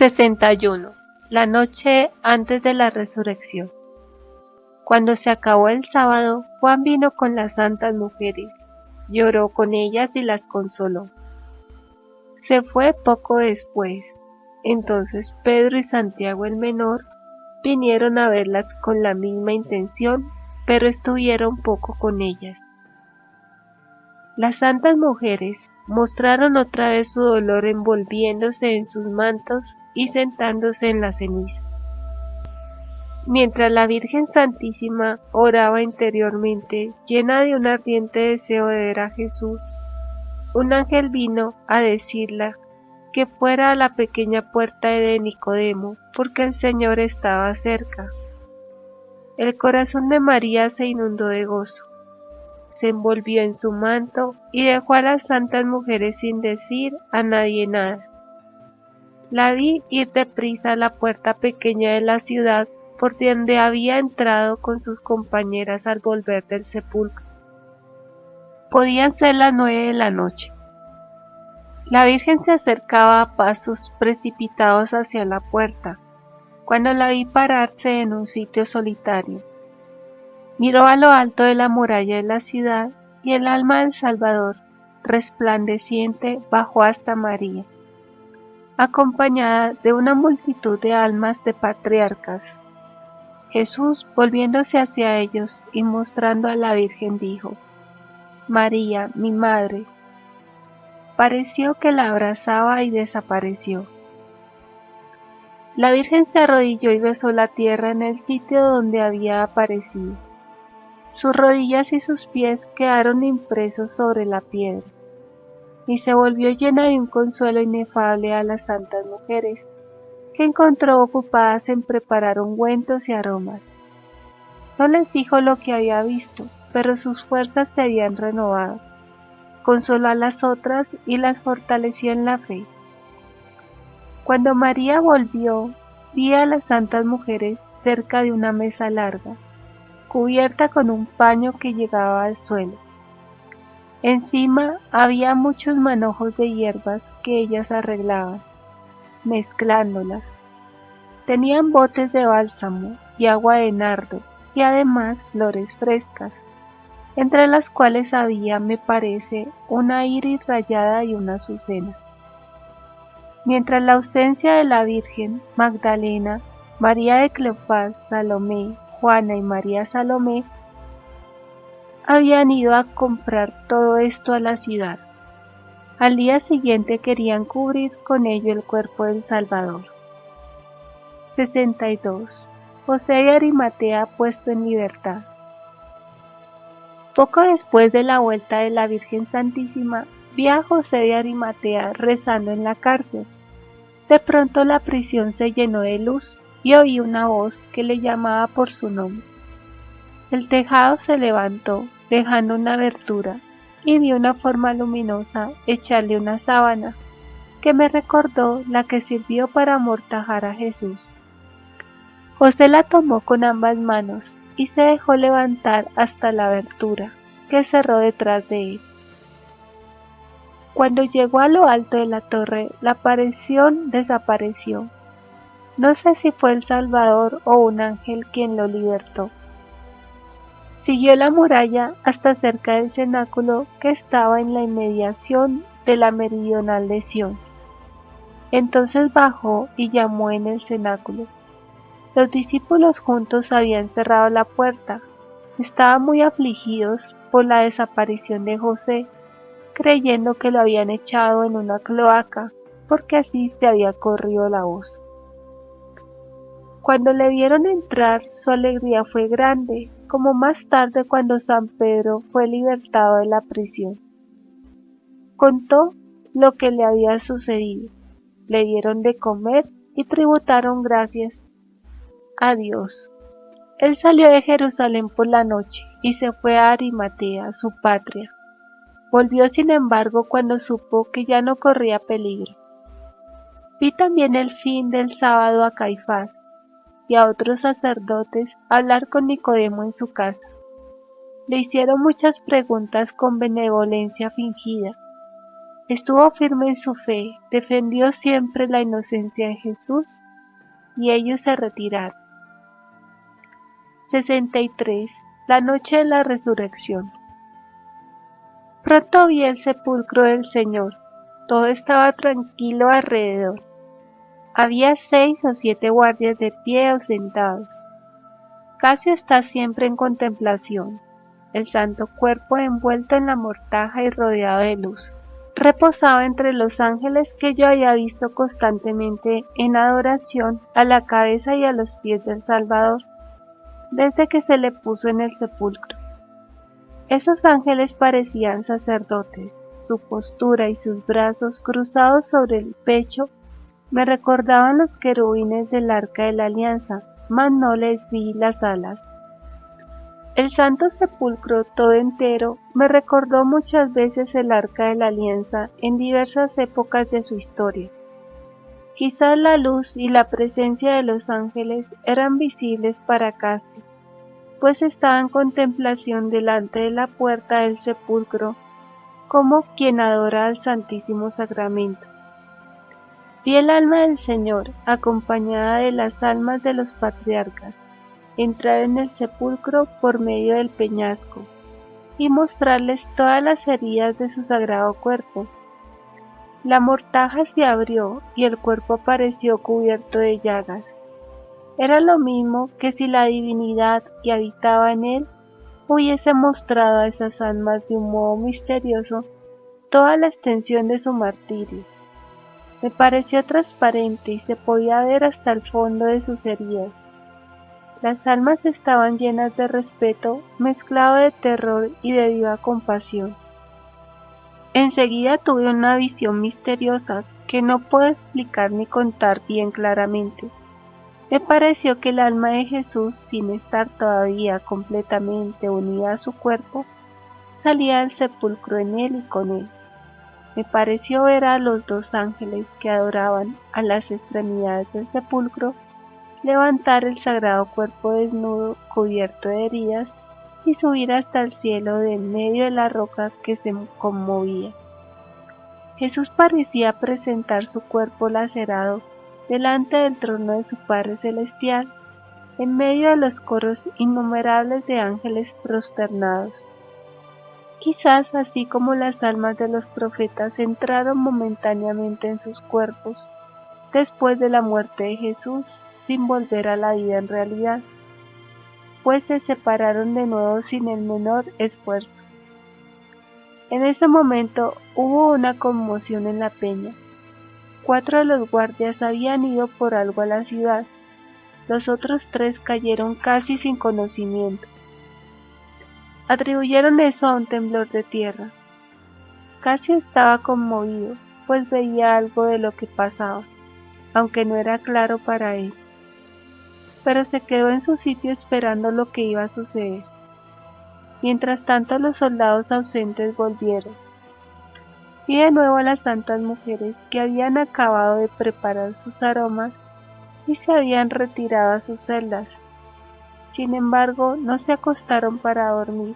61. La noche antes de la resurrección. Cuando se acabó el sábado, Juan vino con las santas mujeres, lloró con ellas y las consoló. Se fue poco después. Entonces Pedro y Santiago el menor vinieron a verlas con la misma intención, pero estuvieron poco con ellas. Las santas mujeres mostraron otra vez su dolor envolviéndose en sus mantos y sentándose en la ceniza. Mientras la Virgen Santísima oraba interiormente, llena de un ardiente deseo de ver a Jesús, un ángel vino a decirle que fuera a la pequeña puerta de Nicodemo, porque el Señor estaba cerca. El corazón de María se inundó de gozo. Se envolvió en su manto y dejó a las santas mujeres sin decir a nadie nada. La vi ir deprisa a la puerta pequeña de la ciudad por donde había entrado con sus compañeras al volver del sepulcro. Podían ser las 9 de la noche. La Virgen se acercaba a pasos precipitados hacia la puerta, cuando la vi pararse en un sitio solitario. Miró a lo alto de la muralla de la ciudad y el alma del Salvador, resplandeciente, bajó hasta María, acompañada de una multitud de almas de patriarcas. Jesús, volviéndose hacia ellos y mostrando a la Virgen, dijo: «María, mi madre». Pareció que la abrazaba y desapareció. La Virgen se arrodilló y besó la tierra en el sitio donde había aparecido. Sus rodillas y sus pies quedaron impresos sobre la piedra, y se volvió llena de un consuelo inefable a las santas mujeres, que encontró ocupadas en preparar ungüentos y aromas. No les dijo lo que había visto, pero sus fuerzas se habían renovado. Consoló a las otras y las fortaleció en la fe. Cuando María volvió, vi a las santas mujeres cerca de una mesa larga, cubierta con un paño que llegaba al suelo. Encima había muchos manojos de hierbas que ellas arreglaban, mezclándolas. Tenían botes de bálsamo y agua de nardo y además flores frescas, entre las cuales había, me parece, una iris rayada y una azucena. Mientras la ausencia de la Virgen, Magdalena, María de Cleofás, Salomé, Juana y María Salomé habían ido a comprar todo esto a la ciudad. Al día siguiente querían cubrir con ello el cuerpo del Salvador. 62. José de Arimatea puesto en libertad. Poco después de la vuelta de la Virgen Santísima, vi a José de Arimatea rezando en la cárcel. De pronto la prisión se llenó de luz y oí una voz que le llamaba por su nombre. El tejado se levantó, dejando una abertura, y vi una forma luminosa echarle una sábana, que me recordó la que sirvió para amortajar a Jesús. José la tomó con ambas manos y se dejó levantar hasta la abertura, que cerró detrás de él. Cuando llegó a lo alto de la torre, la aparición desapareció. No sé si fue el Salvador o un ángel quien lo libertó. Siguió la muralla hasta cerca del cenáculo que estaba en la inmediación de la meridional de Sión. Entonces bajó y llamó en el cenáculo. Los discípulos juntos habían cerrado la puerta. Estaban muy afligidos por la desaparición de José, creyendo que lo habían echado en una cloaca, porque así se había corrido la voz. Cuando le vieron entrar, su alegría fue grande, como más tarde cuando San Pedro fue libertado de la prisión. Contó lo que le había sucedido, le dieron de comer y tributaron gracias a Dios. Él salió de Jerusalén por la noche y se fue a Arimatea, su patria. Volvió sin embargo cuando supo que ya no corría peligro. Vi también el fin del sábado a Caifás y a otros sacerdotes hablar con Nicodemo en su casa. Le hicieron muchas preguntas con benevolencia fingida. Estuvo firme en su fe, defendió siempre la inocencia de Jesús, y ellos se retiraron. 63. La noche de la resurrección. Pronto vi el sepulcro del Señor. Todo estaba tranquilo alrededor. Había 6 o 7 guardias de pie o sentados. Casio está siempre en contemplación. El santo cuerpo envuelto en la mortaja y rodeado de luz reposaba entre los ángeles que yo había visto constantemente en adoración a la cabeza y a los pies del Salvador, desde que se le puso en el sepulcro. Esos ángeles parecían sacerdotes. Su postura y sus brazos cruzados sobre el pecho me recordaban los querubines del Arca de la Alianza, mas no les vi las alas. El santo sepulcro todo entero me recordó muchas veces el Arca de la Alianza en diversas épocas de su historia. Quizás la luz y la presencia de los ángeles eran visibles para Casio, pues estaba en contemplación delante de la puerta del sepulcro, como quien adora al Santísimo Sacramento. Vi el alma del Señor, acompañada de las almas de los patriarcas, entrar en el sepulcro por medio del peñasco y mostrarles todas las heridas de su sagrado cuerpo. La mortaja se abrió y el cuerpo apareció cubierto de llagas. Era lo mismo que si la divinidad que habitaba en él hubiese mostrado a esas almas de un modo misterioso toda la extensión de su martirio. Me pareció transparente y se podía ver hasta el fondo de sus heridas. Las almas estaban llenas de respeto, mezclado de terror y de viva compasión. Enseguida tuve una visión misteriosa que no puedo explicar ni contar bien claramente. Me pareció que el alma de Jesús, sin estar todavía completamente unida a su cuerpo, salía del sepulcro en él y con él. Me pareció ver a los 2 ángeles que adoraban a las extremidades del sepulcro levantar el sagrado cuerpo desnudo, cubierto de heridas, y subir hasta el cielo de en medio de la roca que se conmovía. Jesús parecía presentar su cuerpo lacerado delante del trono de su Padre Celestial, en medio de los coros innumerables de ángeles prosternados. Quizás así como las almas de los profetas entraron momentáneamente en sus cuerpos, después de la muerte de Jesús, sin volver a la vida en realidad, pues se separaron de nuevo sin el menor esfuerzo. En ese momento hubo una conmoción en la peña. 4 de los guardias habían ido por algo a la ciudad, los otros 3 cayeron casi sin conocimiento. Atribuyeron eso a un temblor de tierra. Casio estaba conmovido, pues veía algo de lo que pasaba, aunque no era claro para él, pero se quedó en su sitio esperando lo que iba a suceder. Mientras tanto los soldados ausentes volvieron, y de nuevo las santas mujeres que habían acabado de preparar sus aromas y se habían retirado a sus celdas. Sin embargo, no se acostaron para dormir,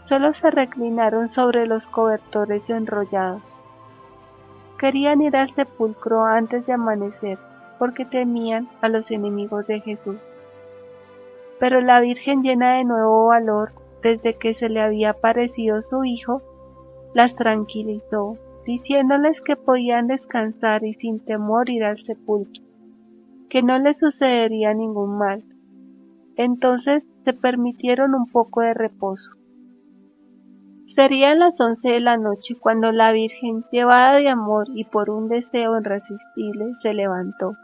solo se reclinaron sobre los cobertores enrollados. Querían ir al sepulcro antes de amanecer, porque temían a los enemigos de Jesús. Pero la Virgen, llena de nuevo valor, desde que se le había aparecido su Hijo, las tranquilizó, diciéndoles que podían descansar y sin temor ir al sepulcro, que no les sucedería ningún mal. Entonces se permitieron un poco de reposo. Serían las 11 de la noche cuando la Virgen, llevada de amor y por un deseo irresistible, se levantó,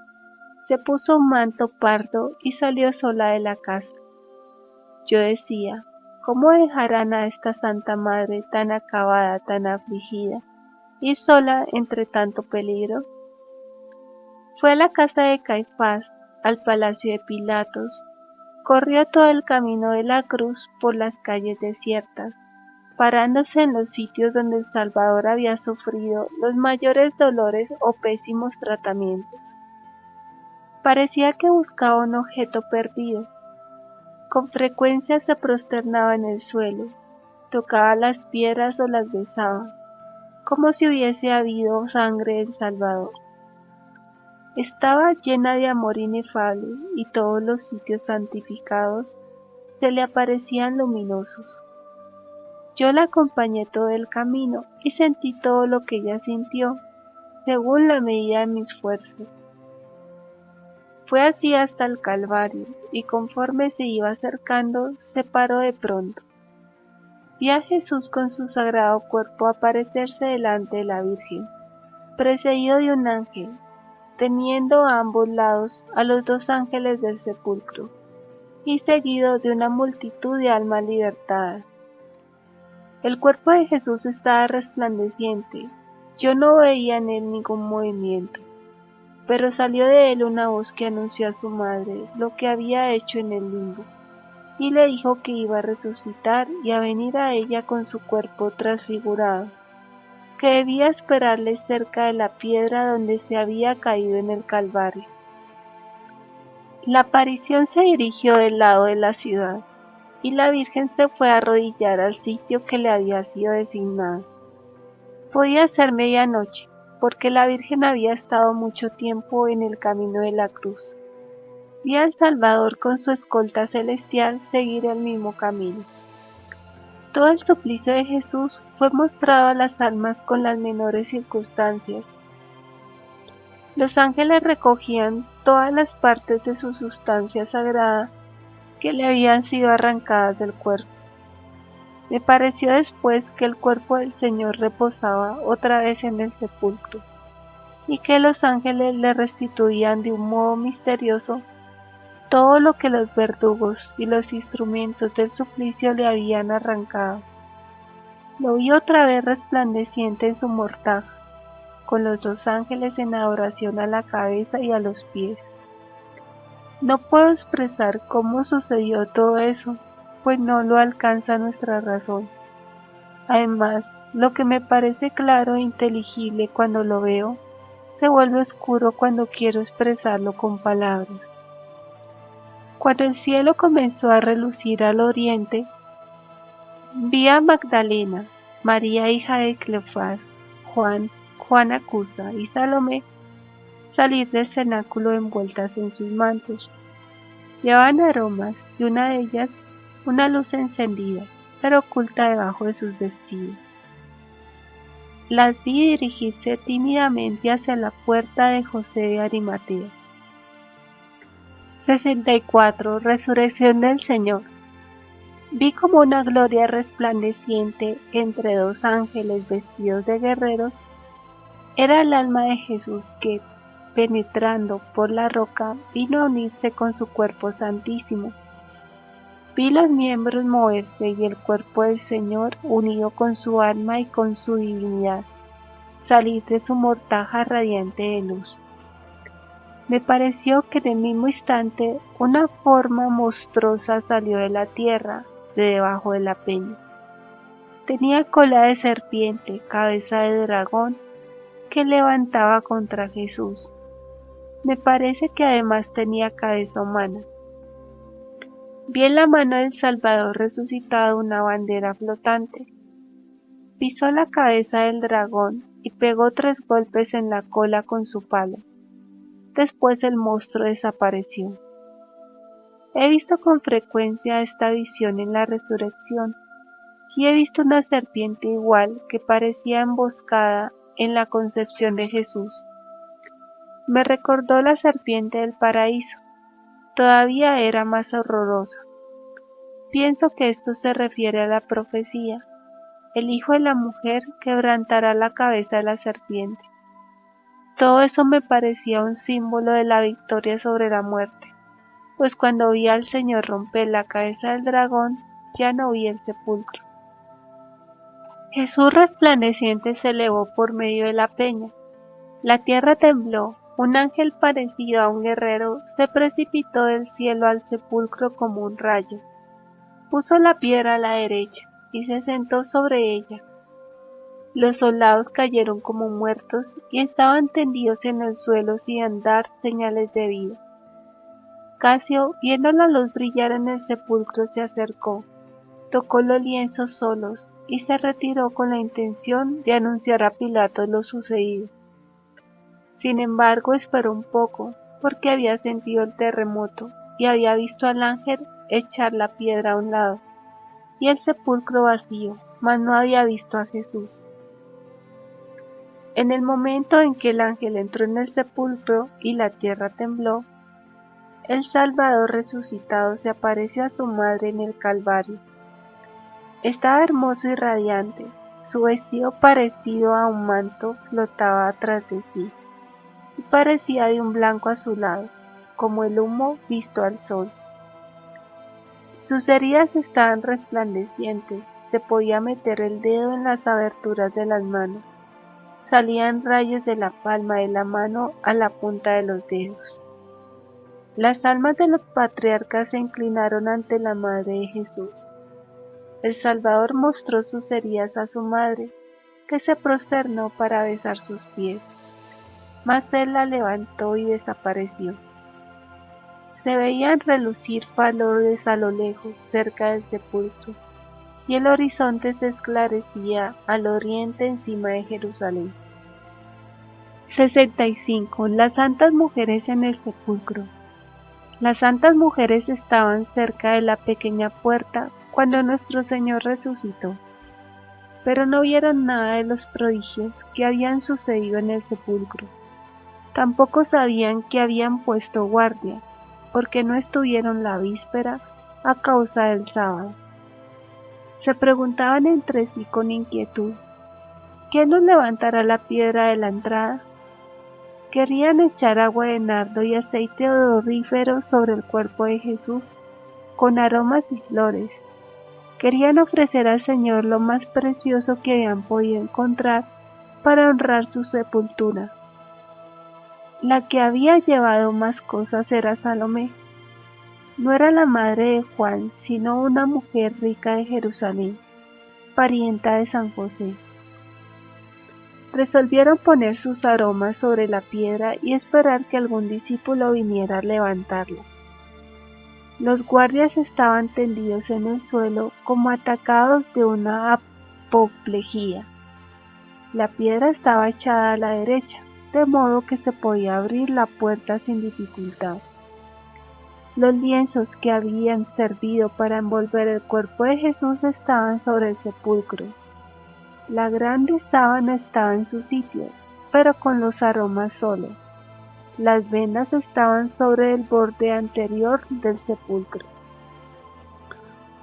se puso un manto pardo y salió sola de la casa. Yo decía, ¿cómo dejarán a esta Santa Madre tan acabada, tan afligida, y sola entre tanto peligro? Fue a la casa de Caifás, al palacio de Pilatos, corrió todo el camino de la cruz por las calles desiertas, parándose en los sitios donde el Salvador había sufrido los mayores dolores o pésimos tratamientos. Parecía que buscaba un objeto perdido. Con frecuencia se prosternaba en el suelo, tocaba las piedras o las besaba, como si hubiese habido sangre del Salvador. Estaba llena de amor inefable y todos los sitios santificados se le aparecían luminosos. Yo la acompañé todo el camino y sentí todo lo que ella sintió, según la medida de mis fuerzas. Fue así hasta el Calvario, y conforme se iba acercando, se paró de pronto. Vi a Jesús con su sagrado cuerpo aparecerse delante de la Virgen, precedido de un ángel, teniendo a ambos lados a los dos ángeles del sepulcro, y seguido de una multitud de almas libertadas. El cuerpo de Jesús estaba resplandeciente. Yo no veía en él ningún movimiento, pero salió de él una voz que anunció a su madre lo que había hecho en el limbo, y le dijo que iba a resucitar y a venir a ella con su cuerpo transfigurado, que debía esperarle cerca de la piedra donde se había caído en el Calvario. La aparición se dirigió del lado de la ciudad, y la Virgen se fue a arrodillar al sitio que le había sido designado. Podía ser medianoche, porque la Virgen había estado mucho tiempo en el camino de la cruz. Vi al Salvador con su escolta celestial seguir el mismo camino. Todo el suplicio de Jesús fue mostrado a las almas con las menores circunstancias. Los ángeles recogían todas las partes de su sustancia sagrada que le habían sido arrancadas del cuerpo. Me pareció después que el cuerpo del Señor reposaba otra vez en el sepulcro, y que los ángeles le restituían de un modo misterioso todo lo que los verdugos y los instrumentos del suplicio le habían arrancado. Lo vi otra vez resplandeciente en su mortaja, con los dos ángeles en adoración a la cabeza y a los pies. No puedo expresar cómo sucedió todo eso, pues no lo alcanza nuestra razón. Además, lo que me parece claro e inteligible cuando lo veo, se vuelve oscuro cuando quiero expresarlo con palabras. Cuando el cielo comenzó a relucir al oriente, vi a Magdalena, María hija de Cleofás, Juana Cusa y Salomé salir del cenáculo envueltas en sus mantos. Llevaban aromas y una de ellas una luz encendida, pero oculta debajo de sus vestidos. Las vi dirigirse tímidamente hacia la puerta de José de Arimatea. 64. Resurrección del Señor. Vi como una gloria resplandeciente entre dos ángeles vestidos de guerreros. Era el alma de Jesús que, penetrando por la roca, vino a unirse con su cuerpo santísimo. Vi los miembros moverse y el cuerpo del Señor, unido con su alma y con su divinidad, salir de su mortaja radiante de luz. Me pareció que en el mismo instante una forma monstruosa salió de la tierra, de debajo de la peña. Tenía cola de serpiente, cabeza de dragón, que levantaba contra Jesús. Me parece que además tenía cabeza humana. Vi en la mano del Salvador resucitado una bandera flotante. Pisó la cabeza del dragón y pegó 3 golpes en la cola con su palo. Después el monstruo desapareció. He visto con frecuencia esta visión en la resurrección, y he visto una serpiente igual que parecía emboscada en la concepción de Jesús. Me recordó la serpiente del paraíso. Todavía era más horrorosa. Pienso que esto se refiere a la profecía. El hijo de la mujer quebrantará la cabeza de la serpiente. Todo eso me parecía un símbolo de la victoria sobre la muerte, pues cuando vi al Señor romper la cabeza del dragón, ya no vi el sepulcro. Jesús resplandeciente se elevó por medio de la peña. La tierra tembló. Un ángel parecido a un guerrero se precipitó del cielo al sepulcro como un rayo. Puso la piedra a la derecha y se sentó sobre ella. Los soldados cayeron como muertos y estaban tendidos en el suelo sin dar señales de vida. Casio, viendo la luz brillar en el sepulcro, se acercó, tocó los lienzos solos y se retiró con la intención de anunciar a Pilatos lo sucedido. Sin embargo, esperó un poco, porque había sentido el terremoto y había visto al ángel echar la piedra a un lado y el sepulcro vacío, mas no había visto a Jesús. En el momento en que el ángel entró en el sepulcro y la tierra tembló, el Salvador resucitado se apareció a su madre en el Calvario. Estaba hermoso y radiante, su vestido parecido a un manto flotaba atrás de sí, y parecía de un blanco azulado, como el humo visto al sol. Sus heridas estaban resplandecientes, se podía meter el dedo en las aberturas de las manos, salían rayos de la palma de la mano a la punta de los dedos. Las almas de los patriarcas se inclinaron ante la madre de Jesús. El Salvador mostró sus heridas a su madre, que se prosternó para besar sus pies, mas él la levantó y desapareció. Se veían relucir faroles a lo lejos, cerca del sepulcro, y el horizonte se esclarecía al oriente encima de Jerusalén. 65. Las santas mujeres en el sepulcro. Las santas mujeres estaban cerca de la pequeña puerta cuando nuestro Señor resucitó, pero no vieron nada de los prodigios que habían sucedido en el sepulcro. Tampoco sabían que habían puesto guardia, porque no estuvieron la víspera a causa del sábado. Se preguntaban entre sí con inquietud, ¿quién nos levantará la piedra de la entrada? Querían echar agua de nardo y aceite odorífero sobre el cuerpo de Jesús, con aromas y flores. Querían ofrecer al Señor lo más precioso que habían podido encontrar para honrar su sepultura. La que había llevado más cosas era Salomé. No era la madre de Juan, sino una mujer rica de Jerusalén, parienta de San José. Resolvieron poner sus aromas sobre la piedra y esperar que algún discípulo viniera a levantarla. Los guardias estaban tendidos en el suelo como atacados de una apoplejía. La piedra estaba echada a la derecha, de modo que se podía abrir la puerta sin dificultad. Los lienzos que habían servido para envolver el cuerpo de Jesús estaban sobre el sepulcro. La grande sábana estaba en su sitio, pero con los aromas solo. Las vendas estaban sobre el borde anterior del sepulcro.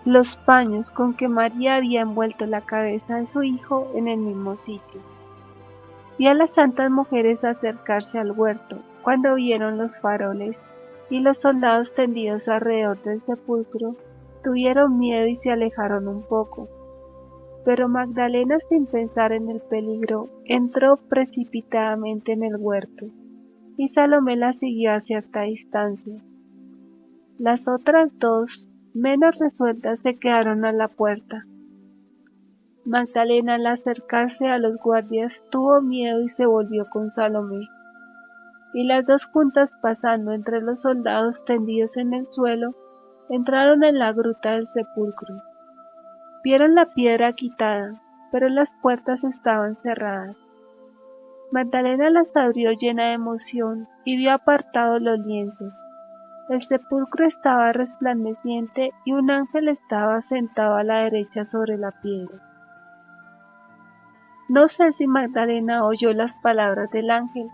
Los paños con que María había envuelto la cabeza de su hijo en el mismo sitio. Vi a las santas mujeres acercarse al huerto cuando vieron los faroles y los soldados tendidos alrededor del sepulcro. Tuvieron miedo y se alejaron un poco. Pero Magdalena, sin pensar en el peligro, entró precipitadamente en el huerto, y Salomé la siguió a cierta distancia. Las otras dos, menos resueltas, se quedaron a la puerta. Magdalena, al acercarse a los guardias, tuvo miedo y se volvió con Salomé. Y las dos juntas, pasando entre los soldados tendidos en el suelo, entraron en la gruta del sepulcro. Vieron la piedra quitada, pero las puertas estaban cerradas. Magdalena las abrió llena de emoción y vio apartados los lienzos. El sepulcro estaba resplandeciente y un ángel estaba sentado a la derecha sobre la piedra. No sé si Magdalena oyó las palabras del ángel,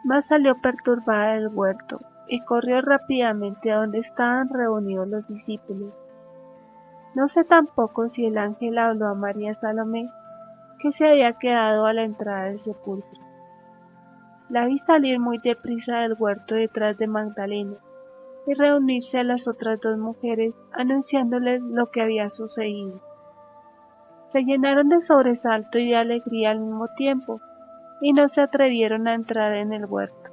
mas salió perturbada del huerto y corrió rápidamente a donde estaban reunidos los discípulos. No sé tampoco si el ángel habló a María Salomé, que se había quedado a la entrada del sepulcro. La vi salir muy deprisa del huerto detrás de Magdalena y reunirse a las otras dos mujeres anunciándoles lo que había sucedido. Se llenaron de sobresalto y de alegría al mismo tiempo y no se atrevieron a entrar en el huerto.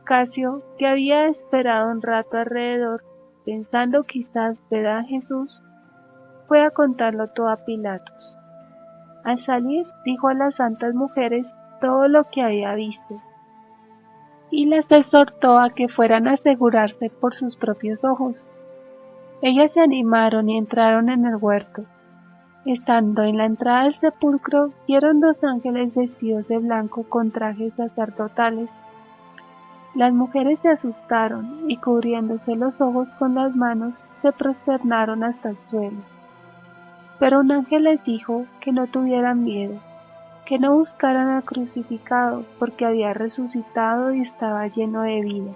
Casio, que había esperado un rato alrededor, pensando quizás ver a Jesús, fue a contarlo todo a Pilatos. Al salir, dijo a las santas mujeres todo lo que había visto, y las exhortó a que fueran a asegurarse por sus propios ojos. Ellas se animaron y entraron en el huerto. Estando en la entrada del sepulcro, vieron dos ángeles vestidos de blanco con trajes sacerdotales. Las mujeres se asustaron y cubriéndose los ojos con las manos, se prosternaron hasta el suelo. Pero un ángel les dijo que no tuvieran miedo, que no buscaran al crucificado, porque había resucitado y estaba lleno de vida.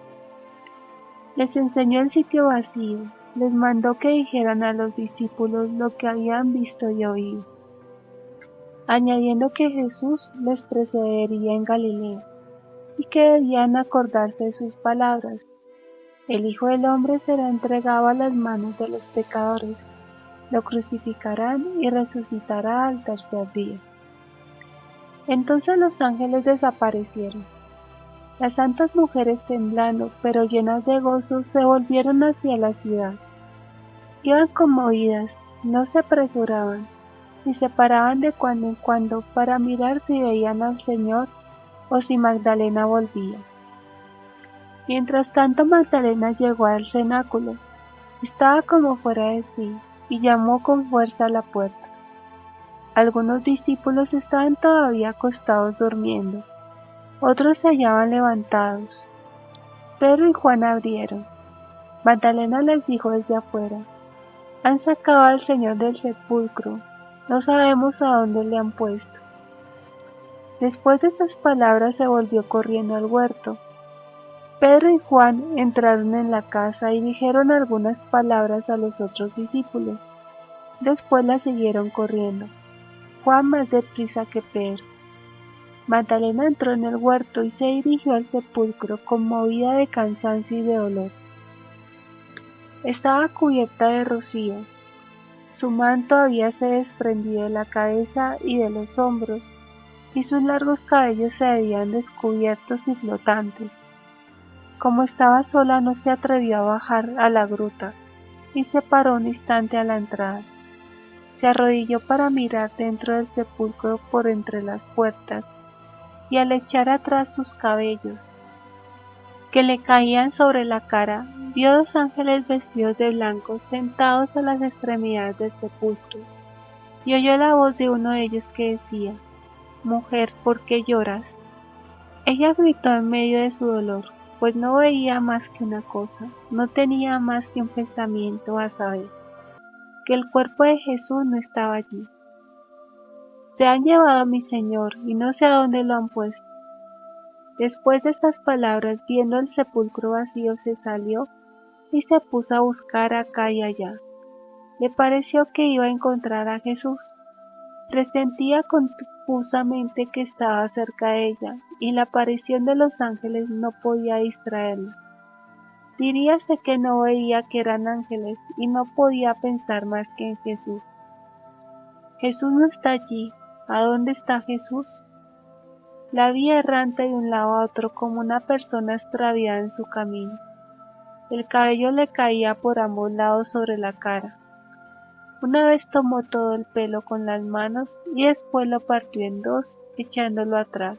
Les enseñó el sitio vacío, les mandó que dijeran a los discípulos lo que habían visto y oído, añadiendo que Jesús les precedería en Galilea y que debían acordarse de sus palabras. El Hijo del Hombre será entregado a las manos de los pecadores, lo crucificarán y resucitará al tercer día. Entonces los ángeles desaparecieron. Las santas mujeres, temblando pero llenas de gozo, se volvieron hacia la ciudad. Iban conmovidas, no se apresuraban, y se paraban de cuando en cuando para mirar si veían al Señor o si Magdalena volvía. Mientras tanto Magdalena llegó al cenáculo, estaba como fuera de sí, y llamó con fuerza a la puerta. Algunos discípulos estaban todavía acostados durmiendo, otros se hallaban levantados. Pedro y Juan abrieron. Magdalena les dijo desde afuera: «Han sacado al Señor del sepulcro, no sabemos a dónde le han puesto». Después de estas palabras se volvió corriendo al huerto. Pedro y Juan entraron en la casa y dijeron algunas palabras a los otros discípulos. Después la siguieron corriendo, Juan más deprisa que Pedro. Magdalena entró en el huerto y se dirigió al sepulcro conmovida de cansancio y de dolor. Estaba cubierta de rocío. Su manto habíase desprendido de la cabeza y de los hombros, y sus largos cabellos se veían descubiertos y flotantes. Como estaba sola, no se atrevió a bajar a la gruta, y se paró un instante a la entrada. Se arrodilló para mirar dentro del sepulcro por entre las puertas, y al echar atrás sus cabellos, que le caían sobre la cara, vio dos ángeles vestidos de blanco sentados a las extremidades del sepulcro, y oyó la voz de uno de ellos que decía: «Mujer, ¿por qué lloras?». Ella gritó en medio de su dolor, pues no veía más que una cosa, no tenía más que un pensamiento, a saber, que el cuerpo de Jesús no estaba allí. «Se han llevado a mi Señor, y no sé a dónde lo han puesto». Después de estas palabras, viendo el sepulcro vacío, se salió y se puso a buscar acá y allá. Le pareció que iba a encontrar a Jesús. Presentía confusamente que estaba cerca de ella, y la aparición de los ángeles no podía distraerla. Diríase que no veía que eran ángeles y no podía pensar más que en Jesús. Jesús no está allí. ¿A dónde está Jesús? La vi errante de un lado a otro como una persona extraviada en su camino. El cabello le caía por ambos lados sobre la cara. Una vez tomó todo el pelo con las manos y después lo partió en dos, echándolo atrás.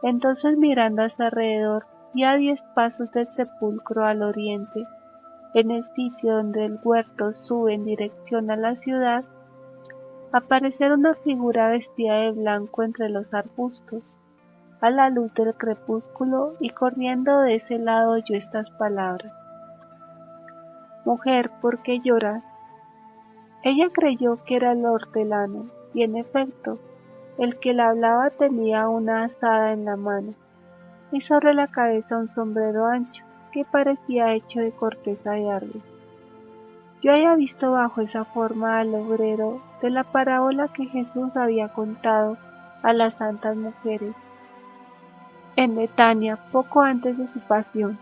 Entonces, mirando a su alrededor, y a 10 pasos del sepulcro al oriente, en el sitio donde el huerto sube en dirección a la ciudad, apareció una figura vestida de blanco entre los arbustos, a la luz del crepúsculo, y corriendo de ese lado oyó estas palabras: «Mujer, ¿por qué lloras?». Ella creyó que era el hortelano, y en efecto, el que la hablaba tenía una azada en la mano, y sobre la cabeza un sombrero ancho, que parecía hecho de corteza de árbol. Yo había visto bajo esa forma al obrero de la parábola que Jesús había contado a las santas mujeres en Betania poco antes de su pasión.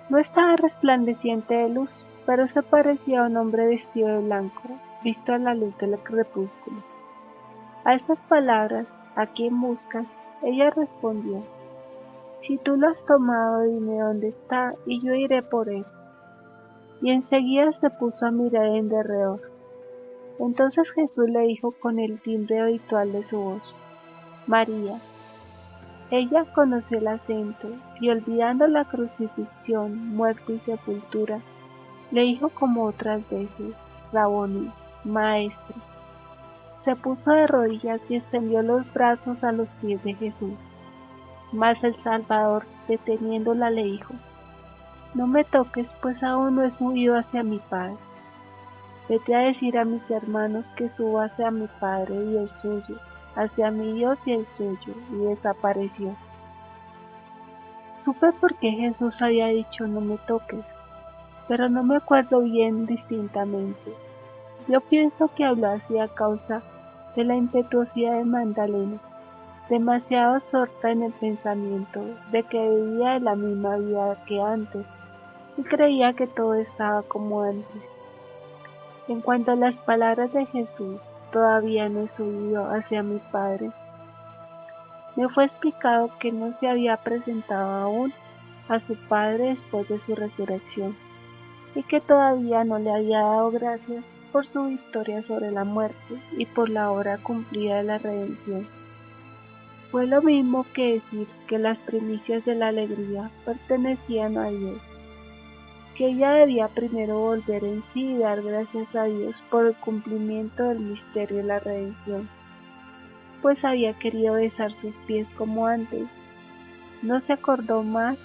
No estaba resplandeciente de luz, pero se parecía a un hombre vestido de blanco, visto a la luz del crepúsculo. A estas palabras: «¿A quién buscas?», ella respondió: «Si tú lo has tomado, dime dónde está, y yo iré por él». Y enseguida se puso a mirar en derredor. Entonces Jesús le dijo con el timbre habitual de su voz: «María». Ella conoció el acento, y olvidando la crucifixión, muerte y sepultura, le dijo como otras veces: «Raboni», Maestro. Se puso de rodillas y extendió los brazos a los pies de Jesús. Mas el Salvador, deteniéndola, le dijo: No me toques, pues aún no he subido hacia mi Padre. Vete a decir a mis hermanos que subo hacia mi Padre y el suyo, hacia mi Dios y el suyo, y desapareció. Supe por qué Jesús había dicho no me toques, pero no me acuerdo bien distintamente. Yo pienso que habló así a causa de la impetuosidad de Magdalena, demasiado absorta en el pensamiento de que vivía la misma vida que antes y creía que todo estaba como antes. En cuanto a las palabras de Jesús, todavía no he subido hacia mi Padre, me fue explicado que no se había presentado aún a su Padre después de su resurrección y que todavía no le había dado gracias por su victoria sobre la muerte y por la obra cumplida de la redención. Fue lo mismo que decir que las primicias de la alegría pertenecían a Dios, que ella debía primero volver en sí y dar gracias a Dios por el cumplimiento del misterio de la redención, pues había querido besar sus pies como antes. No se acordó más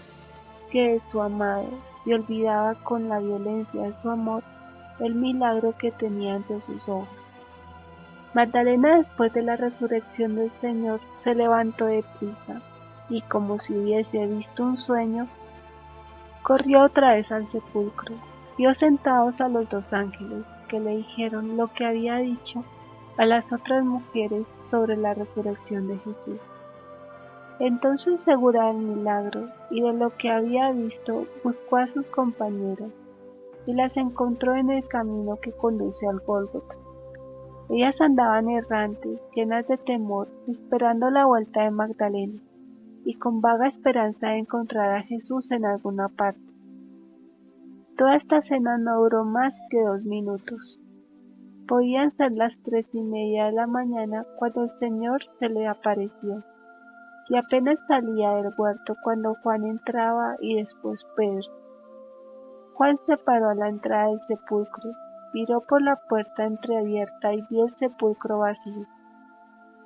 que de su amado y olvidaba con la violencia de su amor el milagro que tenía ante sus ojos. Magdalena, después de la resurrección del Señor, se levantó deprisa y, como si hubiese visto un sueño, corrió otra vez al sepulcro. Vio sentados a los dos ángeles que le dijeron lo que había dicho a las otras mujeres sobre la resurrección de Jesús. Entonces, segura del milagro y de lo que había visto, buscó a sus compañeras y las encontró en el camino que conduce al Gólgota. Ellas andaban errantes, llenas de temor, esperando la vuelta de Magdalena y con vaga esperanza de encontrar a Jesús en alguna parte. Toda esta cena no duró más que 2 minutos. Podían ser las 3:30 de la mañana cuando el Señor se le apareció, y apenas salía del huerto cuando Juan entraba y después Pedro. Juan se paró a la entrada del sepulcro, miró por la puerta entreabierta y vio el sepulcro vacío.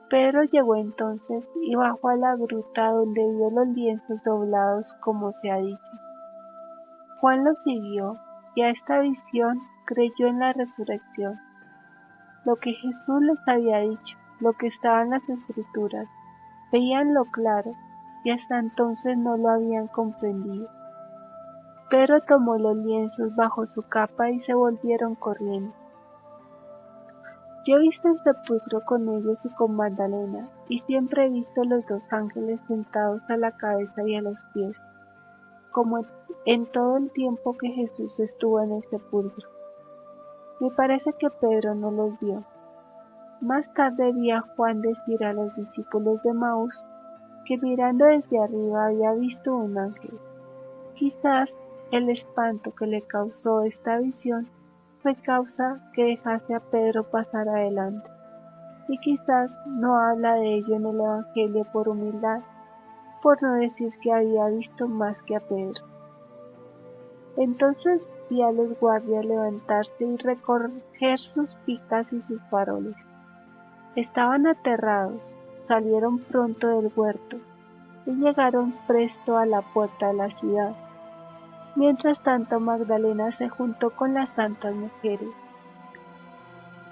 Pedro llegó entonces y bajó a la gruta donde vio los lienzos doblados como se ha dicho. Juan lo siguió y a esta visión creyó en la resurrección. Lo que Jesús les había dicho, lo que estaba en las Escrituras, veíanlo claro y hasta entonces no lo habían comprendido. Pedro tomó los lienzos bajo su capa y se volvieron corriendo. Yo he visto el sepulcro con ellos y con Magdalena, y siempre he visto los dos ángeles sentados a la cabeza y a los pies, como en todo el tiempo que Jesús estuvo en el sepulcro. Me parece que Pedro no los vio. Más tarde vi a Juan decir a los discípulos de Maús que mirando desde arriba había visto un ángel. Quizás el espanto que le causó esta visión fue causa que dejase a Pedro pasar adelante, y quizás no habla de ello en el Evangelio por humildad, por no decir que había visto más que a Pedro. Entonces vi a los guardias levantarse y recoger sus picas y sus faroles. Estaban aterrados, salieron pronto del huerto y llegaron presto a la puerta de la ciudad. Mientras tanto, Magdalena se juntó con las santas mujeres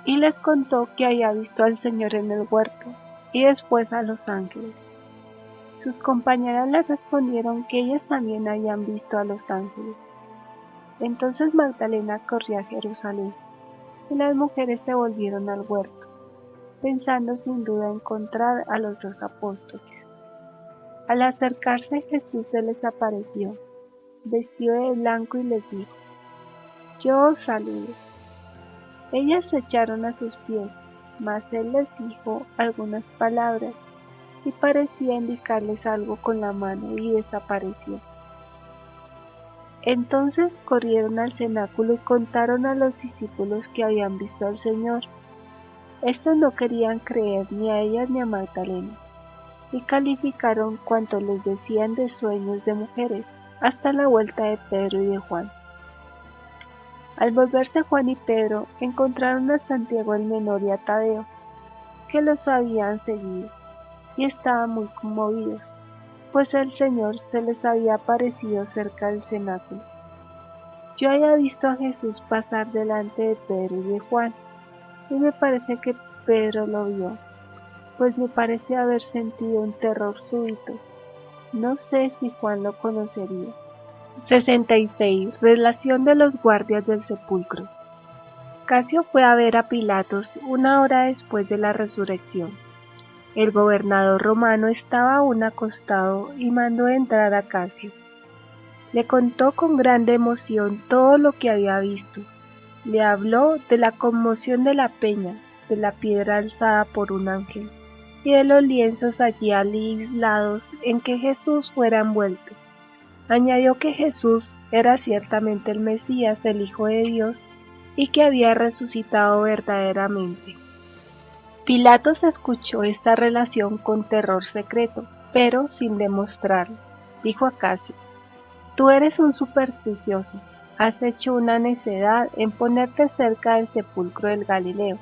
y les contó que había visto al Señor en el huerto y después a los ángeles. Sus compañeras le respondieron que ellas también habían visto a los ángeles. Entonces Magdalena corrió a Jerusalén y las mujeres se volvieron al huerto, pensando sin duda encontrar a los 2 apóstoles. Al acercarse Jesús se les apareció, vestido de blanco y les dijo: Yo os saludo. Ellas se echaron a sus pies, mas él les dijo algunas palabras y parecía indicarles algo con la mano y desapareció. Entonces corrieron al cenáculo y contaron a los discípulos que habían visto al Señor. Estos no querían creer ni a ellas ni a Magdalena, y calificaron cuanto les decían de sueños de mujeres, hasta la vuelta de Pedro y de Juan. Al volverse Juan y Pedro, encontraron a Santiago el menor y a Tadeo, que los habían seguido, y estaban muy conmovidos, pues el Señor se les había aparecido cerca del cenáculo. Yo había visto a Jesús pasar delante de Pedro y de Juan, y me parece que Pedro lo vio, pues me parece haber sentido un terror súbito. No sé si Juan lo conocería. 66. Relación de los guardias del sepulcro. Casio fue a ver a Pilatos una hora después de la resurrección. El gobernador romano estaba aún acostado y mandó entrar a Casio. Le contó con grande emoción todo lo que había visto. Le habló de la conmoción de la peña, de la piedra alzada por un ángel, y de los lienzos allí aislados en que Jesús fuera envuelto. Añadió que Jesús era ciertamente el Mesías, el Hijo de Dios, y que había resucitado verdaderamente. Pilatos escuchó esta relación con terror secreto, pero sin demostrarlo. Dijo a Casio: «Tú eres un supersticioso, has hecho una necedad en ponerte cerca del sepulcro del Galileo.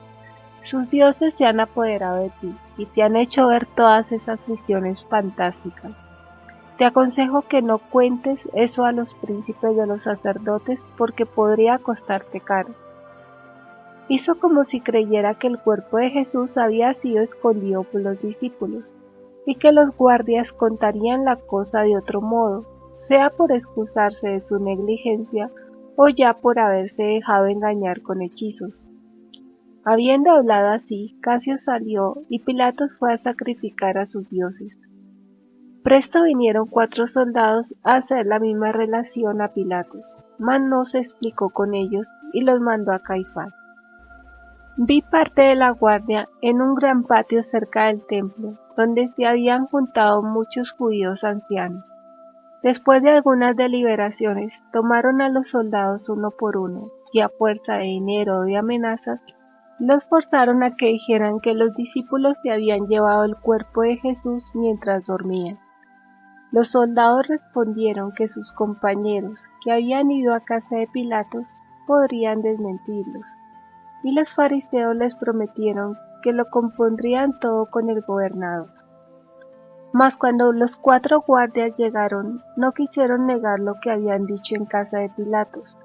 Sus dioses se han apoderado de ti y te han hecho ver todas esas visiones fantásticas. Te aconsejo que no cuentes eso a los príncipes de los sacerdotes porque podría costarte caro». Hizo como si creyera que el cuerpo de Jesús había sido escondido por los discípulos y que los guardias contarían la cosa de otro modo, sea por excusarse de su negligencia o ya por haberse dejado engañar con hechizos. Habiendo hablado así, Casio salió y Pilatos fue a sacrificar a sus dioses. Presto vinieron 4 soldados a hacer la misma relación a Pilatos, mas no se explicó con ellos y los mandó a Caifás. Vi parte de la guardia en un gran patio cerca del templo, donde se habían juntado muchos judíos ancianos. Después de algunas deliberaciones, tomaron a los soldados uno por uno, y a fuerza de dinero o de amenazas, los forzaron a que dijeran que los discípulos se habían llevado el cuerpo de Jesús mientras dormían. Los soldados respondieron que sus compañeros, que habían ido a casa de Pilatos, podrían desmentirlos, y los fariseos les prometieron que lo compondrían todo con el gobernador. Mas cuando los 4 guardias llegaron, no quisieron negar lo que habían dicho en casa de Pilatos.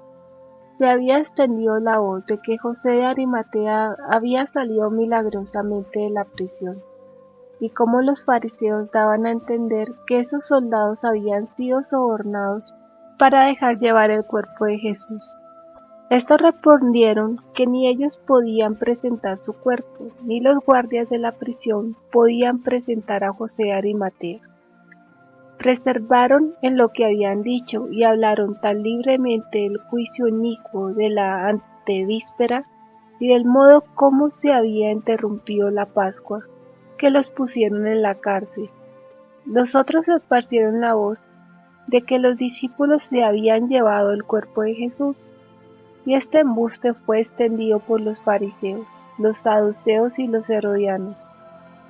Se había extendido la voz de que José de Arimatea había salido milagrosamente de la prisión, y cómo los fariseos daban a entender que esos soldados habían sido sobornados para dejar llevar el cuerpo de Jesús. Estos respondieron que ni ellos podían presentar su cuerpo, ni los guardias de la prisión podían presentar a José de Arimatea. Preservaron en lo que habían dicho y hablaron tan libremente del juicio inicuo de la antevíspera y del modo como se había interrumpido la Pascua, que los pusieron en la cárcel. Los otros esparcieron la voz de que los discípulos se habían llevado el cuerpo de Jesús, y este embuste fue extendido por los fariseos, los saduceos y los herodianos,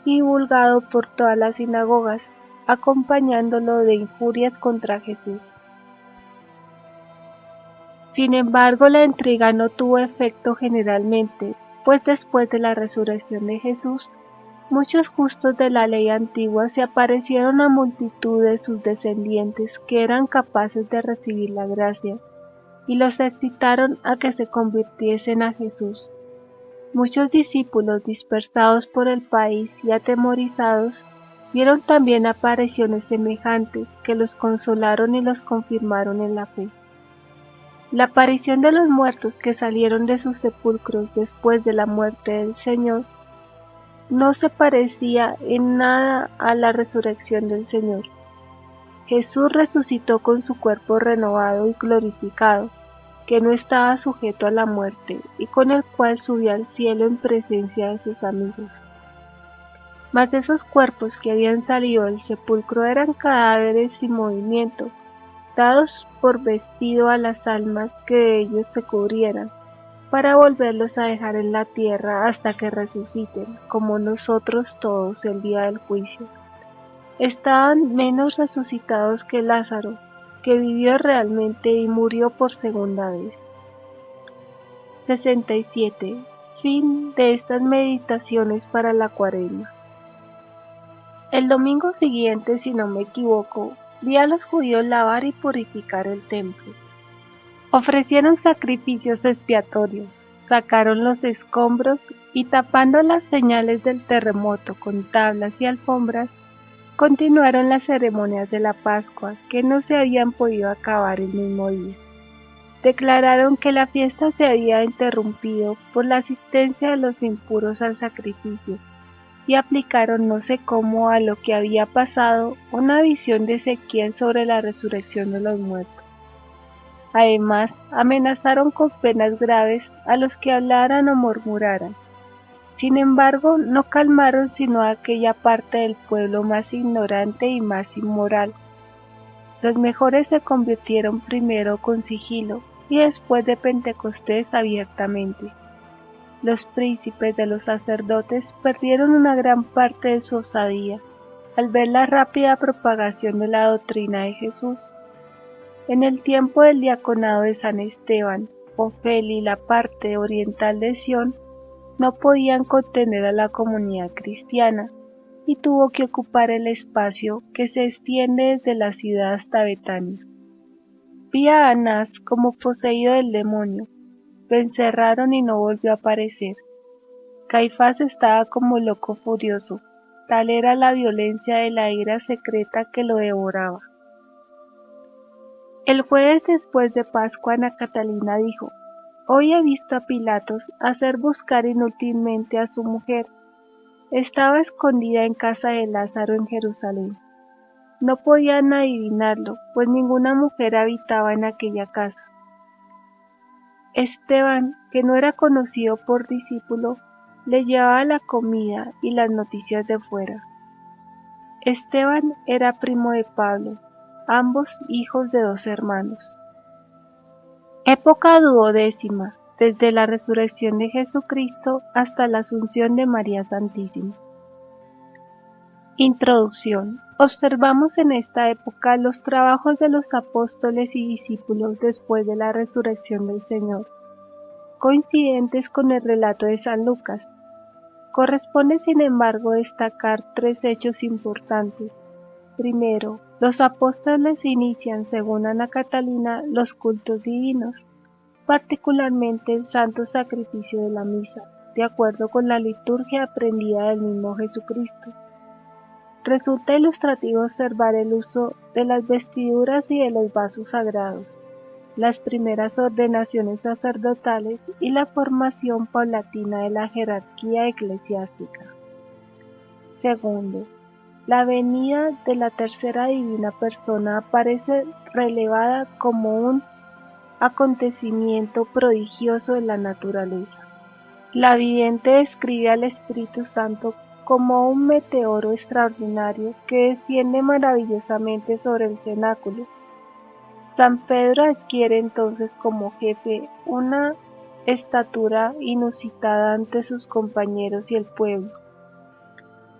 y divulgado por todas las sinagogas, acompañándolo de injurias contra Jesús. Sin embargo, la intriga no tuvo efecto generalmente, pues después de la resurrección de Jesús, muchos justos de la ley antigua se aparecieron a multitud de sus descendientes que eran capaces de recibir la gracia, y los excitaron a que se convirtiesen a Jesús. Muchos discípulos dispersados por el país y atemorizados vieron también apariciones semejantes que los consolaron y los confirmaron en la fe. La aparición de los muertos que salieron de sus sepulcros después de la muerte del Señor no se parecía en nada a la resurrección del Señor. Jesús resucitó con su cuerpo renovado y glorificado, que no estaba sujeto a la muerte, y con el cual subió al cielo en presencia de sus amigos. Mas esos cuerpos que habían salido del sepulcro eran cadáveres sin movimiento, dados por vestido a las almas que de ellos se cubrieran, para volverlos a dejar en la tierra hasta que resuciten, como nosotros todos el día del juicio. Estaban menos resucitados que Lázaro, que vivió realmente y murió por segunda vez. 67. Fin de estas meditaciones para la Cuaresma. El domingo siguiente, si no me equivoco, vi a los judíos lavar y purificar el templo. Ofrecieron sacrificios expiatorios, sacaron los escombros y tapando las señales del terremoto con tablas y alfombras, continuaron las ceremonias de la Pascua que no se habían podido acabar el mismo día. Declararon que la fiesta se había interrumpido por la asistencia de los impuros al sacrificio y aplicaron no sé cómo a lo que había pasado una visión de Ezequiel sobre la resurrección de los muertos. Además, amenazaron con penas graves a los que hablaran o murmuraran. Sin embargo, no calmaron sino a aquella parte del pueblo más ignorante y más inmoral. Los mejores se convirtieron primero con sigilo y después de Pentecostés abiertamente. Los príncipes de los sacerdotes perdieron una gran parte de su osadía al ver la rápida propagación de la doctrina de Jesús. En el tiempo del diaconado de San Esteban, Ofel y la parte oriental de Sion no podían contener a la comunidad cristiana y tuvo que ocupar el espacio que se extiende desde la ciudad hasta Betania. Vi a Anás como poseído del demonio, lo encerraron y no volvió a aparecer. Caifás estaba como loco furioso, tal era la violencia de la ira secreta que lo devoraba. El jueves después de Pascua, Ana Catalina dijo: «Hoy he visto a Pilatos hacer buscar inútilmente a su mujer. Estaba escondida en casa de Lázaro en Jerusalén. No podían adivinarlo, pues ninguna mujer habitaba en aquella casa». Esteban, que no era conocido por discípulo, le llevaba la comida y las noticias de fuera. Esteban era primo de Pablo, ambos hijos de 2 hermanos. Época duodécima, desde la resurrección de Jesucristo hasta la asunción de María Santísima. Introducción. Observamos en esta época los trabajos de los apóstoles y discípulos después de la resurrección del Señor, coincidentes con el relato de San Lucas. Corresponde, sin embargo, destacar 3 hechos importantes. Primero, los apóstoles inician, según Ana Catalina, los cultos divinos, particularmente el santo sacrificio de la misa, de acuerdo con la liturgia aprendida del mismo Jesucristo. Resulta ilustrativo observar el uso de las vestiduras y de los vasos sagrados, las primeras ordenaciones sacerdotales y la formación paulatina de la jerarquía eclesiástica. Segundo, la venida de la tercera divina persona aparece relevada como un acontecimiento prodigioso de la naturaleza. La vidente describe al Espíritu Santo como un meteoro extraordinario que desciende maravillosamente sobre el cenáculo. San Pedro adquiere entonces como jefe una estatura inusitada ante sus compañeros y el pueblo.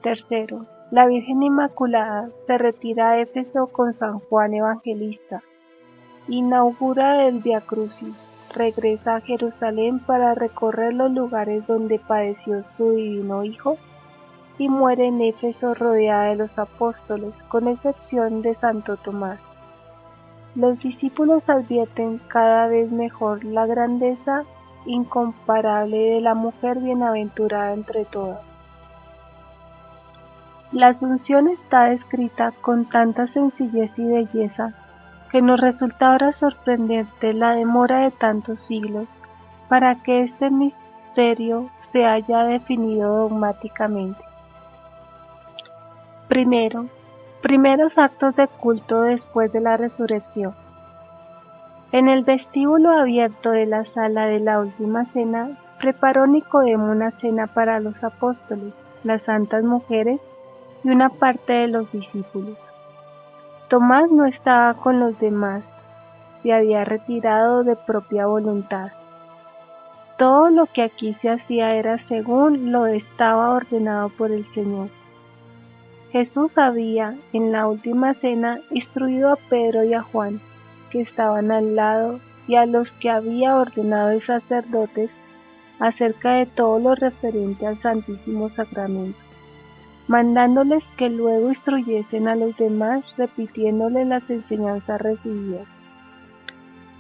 Tercero, la Virgen Inmaculada se retira a Éfeso con San Juan Evangelista, inaugura el Vía Crucis, regresa a Jerusalén para recorrer los lugares donde padeció su divino Hijo y muere en Éfeso rodeada de los apóstoles, con excepción de Santo Tomás. Los discípulos advierten cada vez mejor la grandeza incomparable de la mujer bienaventurada entre todas. La Asunción está descrita con tanta sencillez y belleza que nos resulta ahora sorprendente la demora de tantos siglos para que este misterio se haya definido dogmáticamente. Primero, primeros actos de culto después de la resurrección. En el vestíbulo abierto de la sala de la última cena, preparó Nicodemo una cena para los apóstoles, las santas mujeres y una parte de los discípulos. Tomás no estaba con los demás, se había retirado de propia voluntad. Todo lo que aquí se hacía era según lo estaba ordenado por el Señor. Jesús había, en la última cena, instruido a Pedro y a Juan, que estaban al lado, y a los que había ordenado de sacerdotes acerca de todo lo referente al Santísimo Sacramento, mandándoles que luego instruyesen a los demás repitiéndoles las enseñanzas recibidas.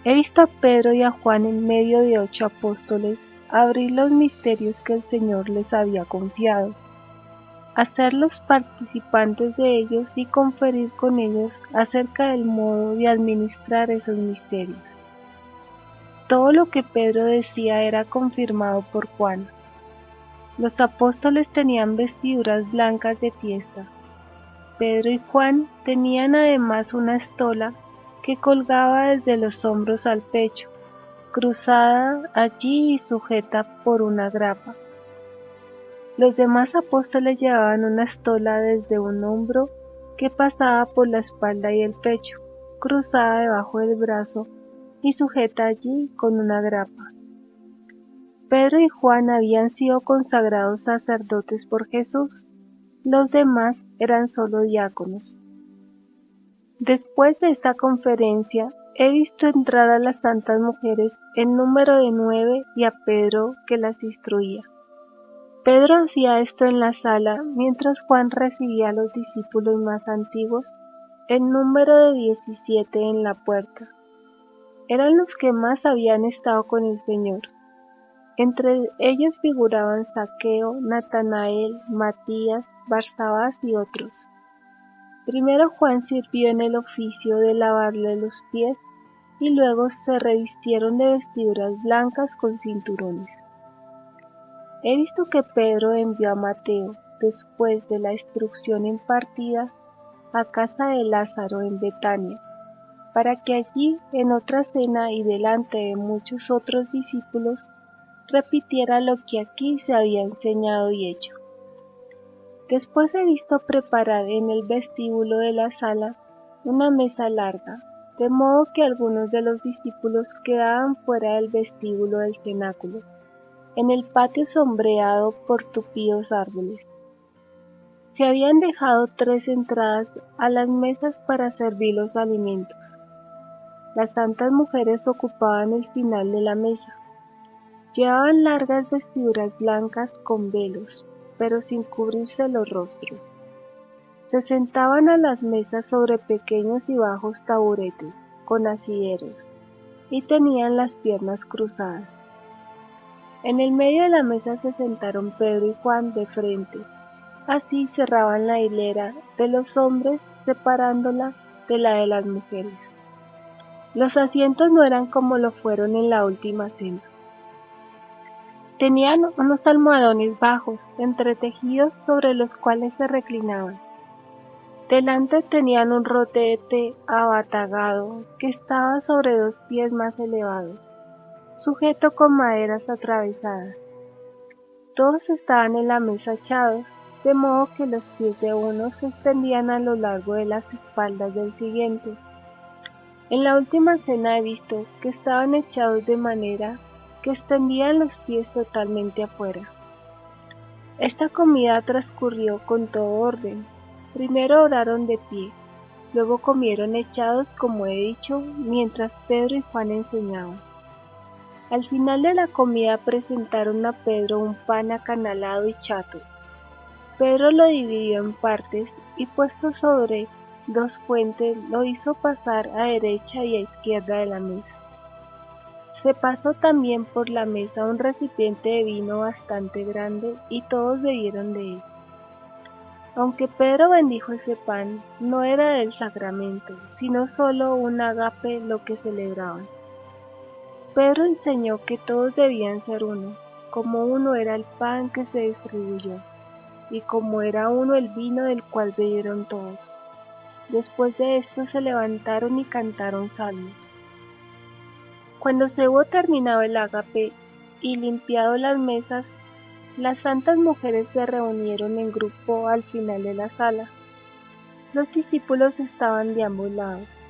He visto a Pedro y a Juan en medio de 8 apóstoles abrir los misterios que el Señor les había confiado, hacerlos participantes de ellos y conferir con ellos acerca del modo de administrar esos misterios. Todo lo que Pedro decía era confirmado por Juan. Los apóstoles tenían vestiduras blancas de fiesta. Pedro y Juan tenían además una estola que colgaba desde los hombros al pecho, cruzada allí y sujeta por una grapa. Los demás apóstoles llevaban una estola desde un hombro que pasaba por la espalda y el pecho, cruzada debajo del brazo y sujeta allí con una grapa. Pedro y Juan habían sido consagrados sacerdotes por Jesús, los demás eran solo diáconos. Después de esta conferencia, he visto entrar a las santas mujeres en número de 9 y a Pedro que las instruía. Pedro hacía esto en la sala, mientras Juan recibía a los discípulos más antiguos, en número de 17 en la puerta. Eran los que más habían estado con el Señor. Entre ellos figuraban Zaqueo, Natanael, Matías, Barsabás y otros. Primero Juan sirvió en el oficio de lavarle los pies y luego se revistieron de vestiduras blancas con cinturones. He visto que Pedro envió a Mateo, después de la instrucción impartida, a casa de Lázaro en Betania, para que allí, en otra cena y delante de muchos otros discípulos, repitiera lo que aquí se había enseñado y hecho. Después he visto preparar en el vestíbulo de la sala una mesa larga, de modo que algunos de los discípulos quedaban fuera del vestíbulo del cenáculo, en el patio sombreado por tupidos árboles. Se habían dejado 3 entradas a las mesas para servir los alimentos. Las santas mujeres ocupaban el final de la mesa. Llevaban largas vestiduras blancas con velos, pero sin cubrirse los rostros. Se sentaban a las mesas sobre pequeños y bajos taburetes, con asideros, y tenían las piernas cruzadas. En el medio de la mesa se sentaron Pedro y Juan de frente. Así cerraban la hilera de los hombres, separándola de la de las mujeres. Los asientos no eran como lo fueron en la última cena. Tenían unos almohadones bajos, entretejidos, sobre los cuales se reclinaban. Delante tenían un rotete abatagado que estaba sobre 2 pies más elevados, sujeto con maderas atravesadas. Todos estaban en la mesa echados, de modo que los pies de uno se extendían a lo largo de las espaldas del siguiente. En la última cena he visto que estaban echados de manera que extendían los pies totalmente afuera. Esta comida transcurrió con todo orden. Primero oraron de pie, luego comieron echados como he dicho, mientras Pedro y Juan enseñaban. Al final de la comida presentaron a Pedro un pan acanalado y chato. Pedro lo dividió en partes y puesto sobre 2 fuentes lo hizo pasar a derecha y a izquierda de la mesa. Se pasó también por la mesa un recipiente de vino bastante grande y todos bebieron de él. Aunque Pedro bendijo ese pan, no era del sacramento, sino solo un ágape lo que celebraban. Pedro enseñó que todos debían ser uno, como uno era el pan que se distribuyó, y como era uno el vino del cual bebieron todos. Después de esto se levantaron y cantaron salmos. Cuando se hubo terminado el ágape y limpiado las mesas, las santas mujeres se reunieron en grupo al final de la sala. Los discípulos estaban de ambos lados.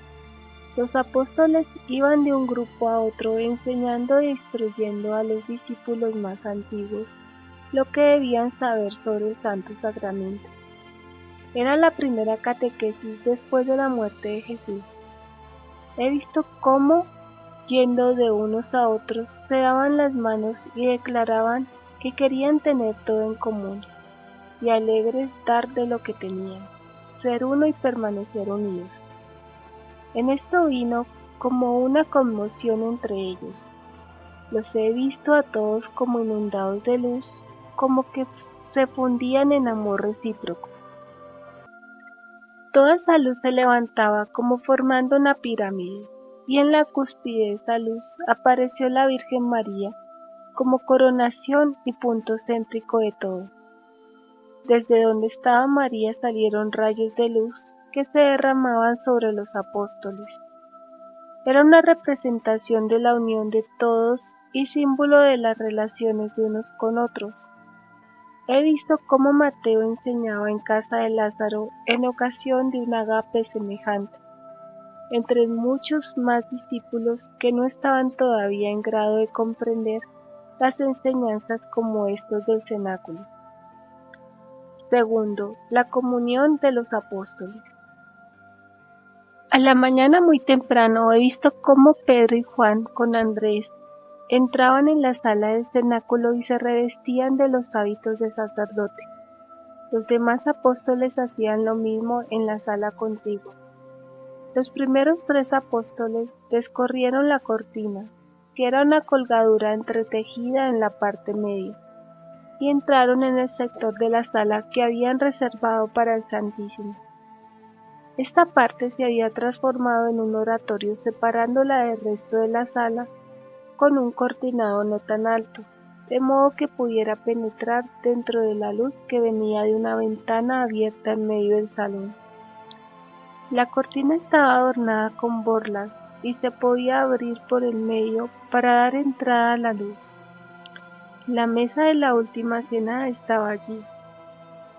Los apóstoles iban de un grupo a otro enseñando e instruyendo a los discípulos más antiguos lo que debían saber sobre el Santo Sacramento. Era la primera catequesis después de la muerte de Jesús. He visto cómo yendo de unos a otros, se daban las manos y declaraban que querían tener todo en común, y alegres dar de lo que tenían, ser uno y permanecer unidos. En esto vino como una conmoción entre ellos. Los he visto a todos como inundados de luz, como que se fundían en amor recíproco. Toda esa luz se levantaba como formando una pirámide, y en la cúspide de esa luz apareció la Virgen María como coronación y punto céntrico de todo. Desde donde estaba María salieron rayos de luz que se derramaban sobre los apóstoles. Era una representación de la unión de todos y símbolo de las relaciones de unos con otros. He visto cómo Mateo enseñaba en casa de Lázaro en ocasión de un agape semejante, entre muchos más discípulos que no estaban todavía en grado de comprender las enseñanzas como estos del cenáculo. Segundo, la comunión de los apóstoles. A la mañana muy temprano he visto cómo Pedro y Juan con Andrés entraban en la sala del cenáculo y se revestían de los hábitos de sacerdote. Los demás apóstoles hacían lo mismo en la sala contigua. Los primeros 3 apóstoles descorrieron la cortina, que era una colgadura entretejida en la parte media, y entraron en el sector de la sala que habían reservado para el Santísimo. Esta parte se había transformado en un oratorio separándola del resto de la sala con un cortinado no tan alto, de modo que pudiera penetrar dentro de la luz que venía de una ventana abierta en medio del salón. La cortina estaba adornada con borlas y se podía abrir por el medio para dar entrada a la luz. La mesa de la última cena estaba allí,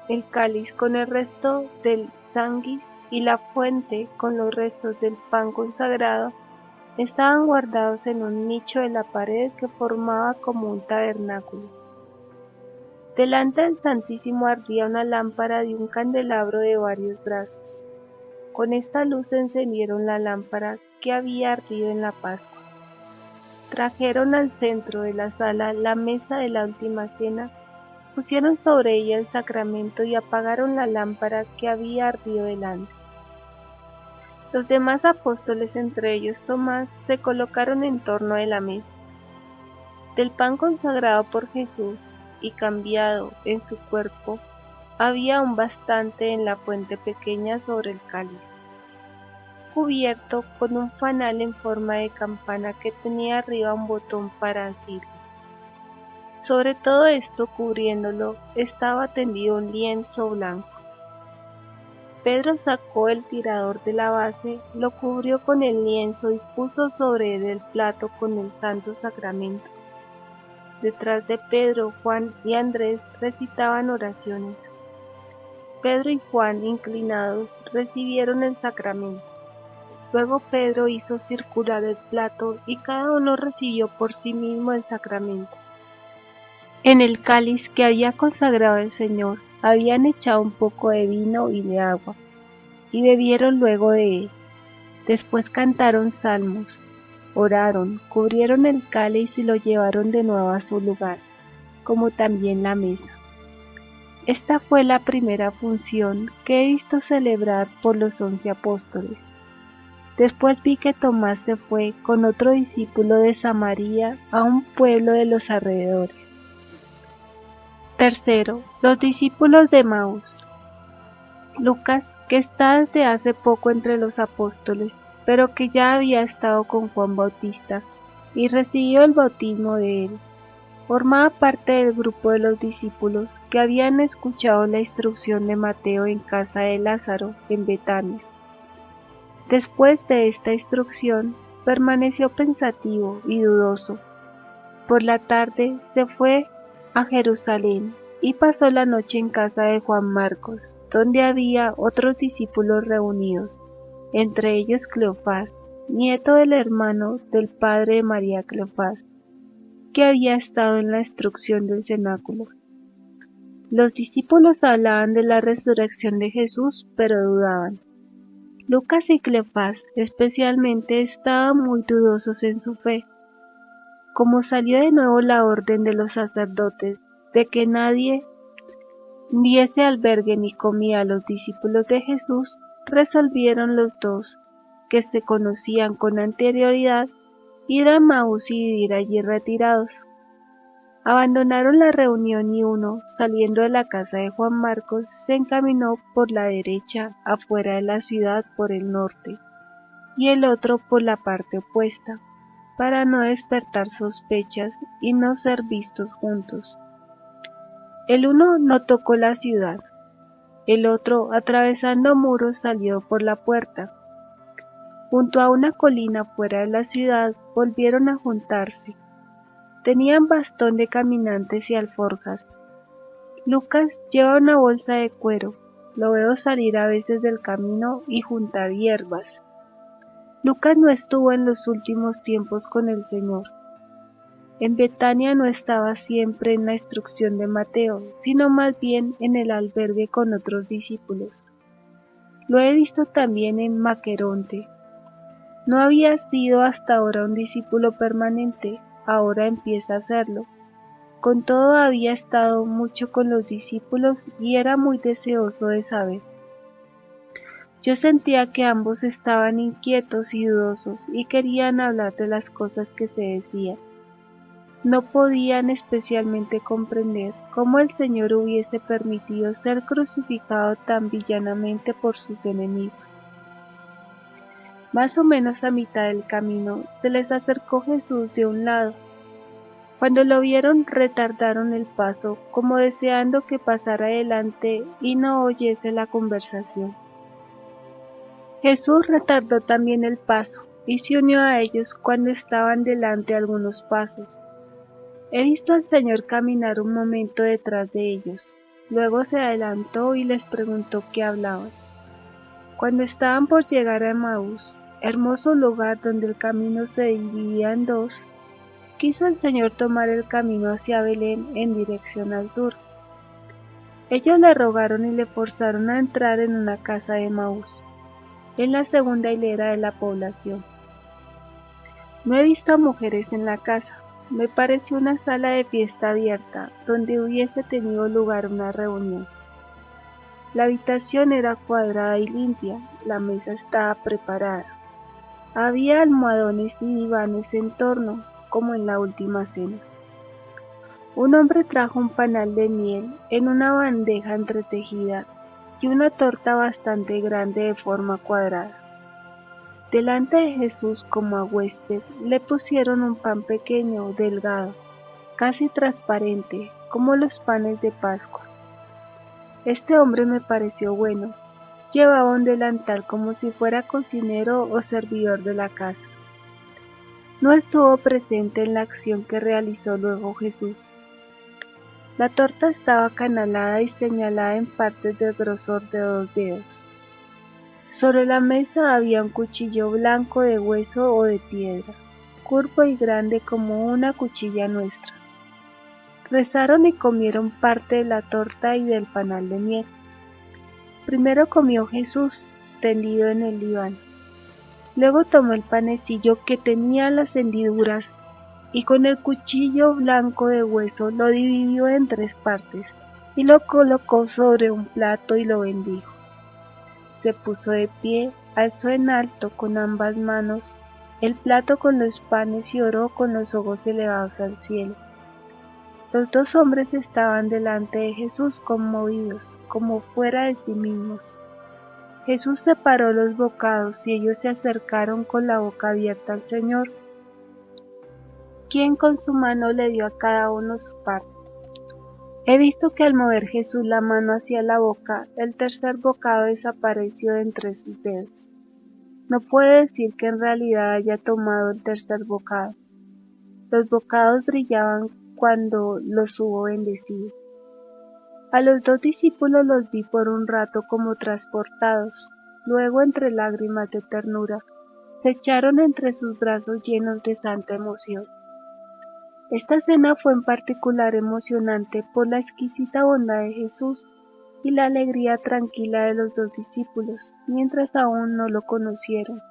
el cáliz con el resto del sanguis y la fuente con los restos del pan consagrado estaban guardados en un nicho de la pared que formaba como un tabernáculo. Delante del Santísimo ardía una lámpara de un candelabro de varios brazos. Con esta luz encendieron la lámpara que había ardido en la Pascua. Trajeron al centro de la sala la mesa de la última cena, pusieron sobre ella el sacramento y apagaron la lámpara que había ardido delante. Los demás apóstoles, entre ellos Tomás, se colocaron en torno de la mesa. Del pan consagrado por Jesús y cambiado en su cuerpo, había aún bastante en la fuente pequeña sobre el cáliz, cubierto con un fanal en forma de campana que tenía arriba un botón para asirlo. Sobre todo esto, cubriéndolo, estaba tendido un lienzo blanco. Pedro sacó el tirador de la base, lo cubrió con el lienzo y puso sobre él el plato con el santo sacramento. Detrás de Pedro, Juan y Andrés recitaban oraciones. Pedro y Juan, inclinados, recibieron el sacramento. Luego Pedro hizo circular el plato y cada uno recibió por sí mismo el sacramento. En el cáliz que había consagrado el Señor habían echado un poco de vino y de agua, y bebieron luego de él. Después cantaron salmos, oraron, cubrieron el cáliz y lo llevaron de nuevo a su lugar, como también la mesa. Esta fue la primera función que he visto celebrar por los 11 apóstoles. Después vi que Tomás se fue con otro discípulo de Samaria a un pueblo de los alrededores. Tercero, los discípulos de Emaús. Lucas, que está desde hace poco entre los apóstoles, pero que ya había estado con Juan Bautista y recibió el bautismo de él, formaba parte del grupo de los discípulos que habían escuchado la instrucción de Mateo en casa de Lázaro, en Betania. Después de esta instrucción, permaneció pensativo y dudoso. Por la tarde se fue a Jerusalén y pasó la noche en casa de Juan Marcos, donde había otros discípulos reunidos, entre ellos Cleofás, nieto del hermano del padre de María Cleofás, que había estado en la instrucción del cenáculo. Los discípulos hablaban de la resurrección de Jesús, pero dudaban. Lucas y Cleofás especialmente estaban muy dudosos en su fe. Como salió de nuevo la orden de los sacerdotes de que nadie diese albergue ni comida a los discípulos de Jesús, resolvieron los dos, que se conocían con anterioridad, ir a Emaús y vivir allí retirados. Abandonaron la reunión y uno, saliendo de la casa de Juan Marcos, se encaminó por la derecha afuera de la ciudad por el norte, y el otro por la parte opuesta, para no despertar sospechas y no ser vistos juntos. El uno no tocó la ciudad, el otro, atravesando muros, salió por la puerta. Junto a una colina fuera de la ciudad, volvieron a juntarse. Tenían bastón de caminantes y alforjas. Lucas lleva una bolsa de cuero. Lo veo salir a veces del camino y juntar hierbas. Lucas no estuvo en los últimos tiempos con el Señor. En Betania no estaba siempre en la instrucción de Mateo, sino más bien en el albergue con otros discípulos. Lo he visto también en Maqueronte. No había sido hasta ahora un discípulo permanente, ahora empieza a serlo. Con todo había estado mucho con los discípulos y era muy deseoso de saber. Yo sentía que ambos estaban inquietos y dudosos y querían hablar de las cosas que se decían. No podían especialmente comprender cómo el Señor hubiese permitido ser crucificado tan villanamente por sus enemigos. Más o menos a mitad del camino se les acercó Jesús de un lado. Cuando lo vieron retardaron el paso, como deseando que pasara adelante y no oyese la conversación. Jesús retardó también el paso y se unió a ellos cuando estaban delante algunos pasos. He visto al Señor caminar un momento detrás de ellos. Luego se adelantó y les preguntó qué hablaban. Cuando estaban por llegar a Emaús, hermoso lugar donde el camino se dividía en dos, quiso el Señor tomar el camino hacia Belén en dirección al sur. Ellos le rogaron y le forzaron a entrar en una casa de Emaús, en la segunda hilera de la población. No he visto a mujeres en la casa. Me pareció una sala de fiesta abierta, donde hubiese tenido lugar una reunión. La habitación era cuadrada y limpia, la mesa estaba preparada. Había almohadones y divanes en torno, como en la última cena. Un hombre trajo un panal de miel en una bandeja entretejida y una torta bastante grande de forma cuadrada. Delante de Jesús, como a huésped, le pusieron un pan pequeño, delgado, casi transparente, como los panes de Pascua. Este hombre me pareció bueno. Llevaba un delantal como si fuera cocinero o servidor de la casa. No estuvo presente en la acción que realizó luego Jesús. La torta estaba acanalada y señalada en partes del grosor de 2 dedos. Sobre la mesa había un cuchillo blanco de hueso o de piedra, curvo y grande como una cuchilla nuestra. Rezaron y comieron parte de la torta y del panal de miel. Primero comió Jesús, tendido en el diván. Luego tomó el panecillo que tenía las hendiduras y con el cuchillo blanco de hueso lo dividió en 3 partes y lo colocó sobre un plato y lo bendijo. Se puso de pie, alzó en alto con ambas manos el plato con los panes y oró con los ojos elevados al cielo. Los 2 hombres estaban delante de Jesús conmovidos, como fuera de sí mismos. Jesús separó los bocados y ellos se acercaron con la boca abierta al Señor, quien con su mano le dio a cada uno su parte. He visto que al mover Jesús la mano hacia la boca, el tercer bocado desapareció de entre sus dedos. No puede decir que en realidad haya tomado el tercer bocado. Los bocados brillaban cuando los hubo bendecido. A los 2 discípulos los vi por un rato como transportados. Luego, entre lágrimas de ternura, se echaron entre sus brazos llenos de santa emoción. Esta cena fue en particular emocionante por la exquisita bondad de Jesús, y la alegría tranquila de los dos discípulos, mientras aún no lo conocieron,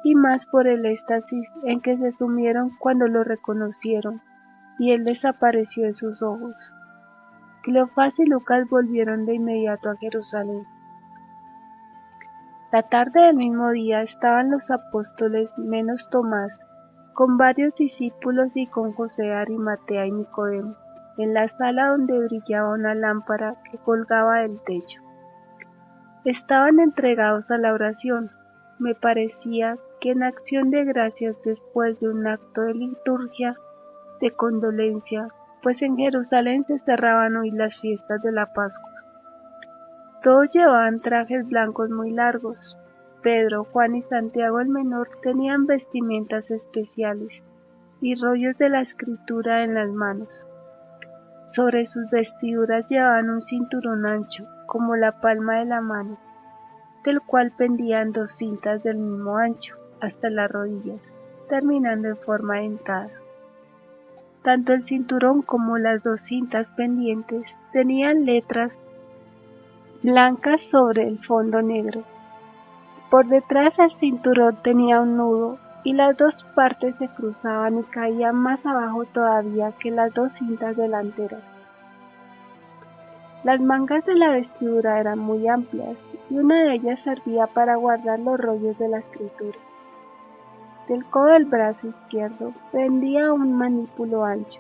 y más por el éxtasis en que se sumieron cuando lo reconocieron, y él desapareció de sus ojos. Cleofás y Lucas volvieron de inmediato a Jerusalén. La tarde del mismo día estaban los apóstoles menos Tomás, con varios discípulos y con José de Arimatea y Nicodemo, en la sala donde brillaba una lámpara que colgaba del techo. Estaban entregados a la oración. Me parecía que en acción de gracias después de un acto de liturgia, de condolencia, pues en Jerusalén se cerraban hoy las fiestas de la Pascua. Todos llevaban trajes blancos muy largos. Pedro, Juan y Santiago el menor tenían vestimentas especiales y rollos de la escritura en las manos. Sobre sus vestiduras llevaban un cinturón ancho, como la palma de la mano, del cual pendían 2 cintas del mismo ancho, hasta las rodillas, terminando en forma dentada. Tanto el cinturón como las 2 cintas pendientes tenían letras blancas sobre el fondo negro. Por detrás el cinturón tenía un nudo y las 2 partes se cruzaban y caían más abajo todavía que las 2 cintas delanteras. Las mangas de la vestidura eran muy amplias y una de ellas servía para guardar los rollos de la escritura. Del codo del brazo izquierdo pendía un manípulo ancho,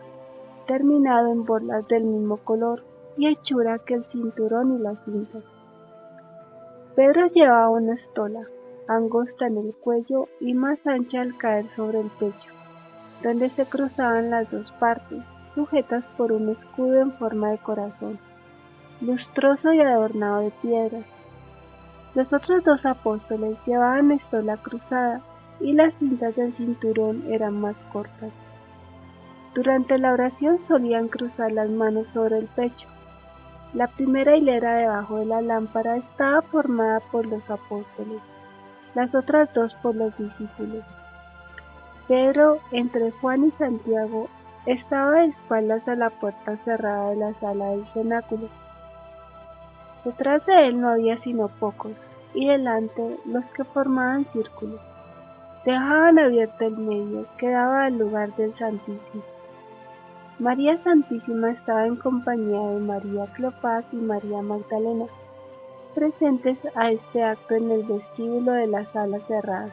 terminado en borlas del mismo color y hechura que el cinturón y las cintas. Pedro llevaba una estola, angosta en el cuello y más ancha al caer sobre el pecho, donde se cruzaban las 2 partes, sujetas por un escudo en forma de corazón, lustroso y adornado de piedras. Los otros 2 apóstoles llevaban estola cruzada y las cintas del cinturón eran más cortas. Durante la oración solían cruzar las manos sobre el pecho. La primera hilera debajo de la lámpara estaba formada por los apóstoles, las otras 2 por los discípulos. Pedro, entre Juan y Santiago, estaba de espaldas a la puerta cerrada de la sala del cenáculo. Detrás de él no había sino pocos, y delante los que formaban círculo. Dejaban abierto el medio que daba al lugar del Santísimo. María Santísima estaba en compañía de María Cleofás y María Magdalena, presentes a este acto en el vestíbulo de la sala cerrada.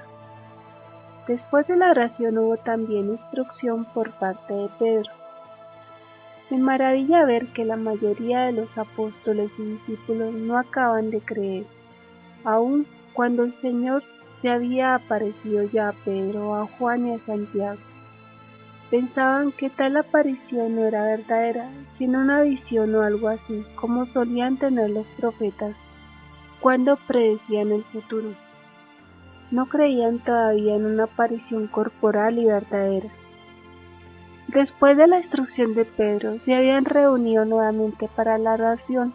Después de la oración hubo también instrucción por parte de Pedro. Me maravilla ver que la mayoría de los apóstoles y discípulos no acaban de creer, aun cuando el Señor se había aparecido ya a Pedro, a Juan y a Santiago. Pensaban que tal aparición no era verdadera, sino una visión o algo así, como solían tener los profetas cuando predecían el futuro. No creían todavía en una aparición corporal y verdadera. Después de la instrucción de Pedro, se habían reunido nuevamente para la oración.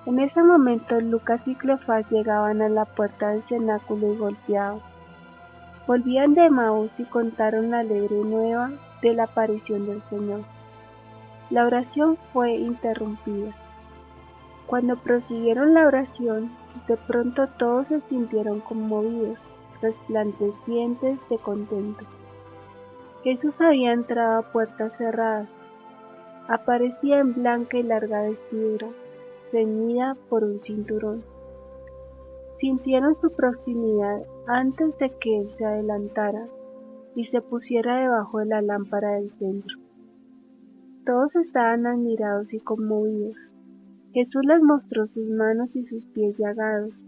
En ese momento Lucas y Cleofás llegaban a la puerta del cenáculo y golpeaban. Volvían de Emaús y contaron la alegre nueva de la aparición del Señor. La oración fue interrumpida. Cuando prosiguieron la oración, de pronto todos se sintieron conmovidos, resplandecientes de contento. Jesús había entrado a puertas cerradas. Aparecía en blanca y larga vestidura, ceñida por un cinturón. Sintieron su proximidad antes de que él se adelantara y se pusiera debajo de la lámpara del centro. Todos estaban admirados y conmovidos. Jesús les mostró sus manos y sus pies llagados,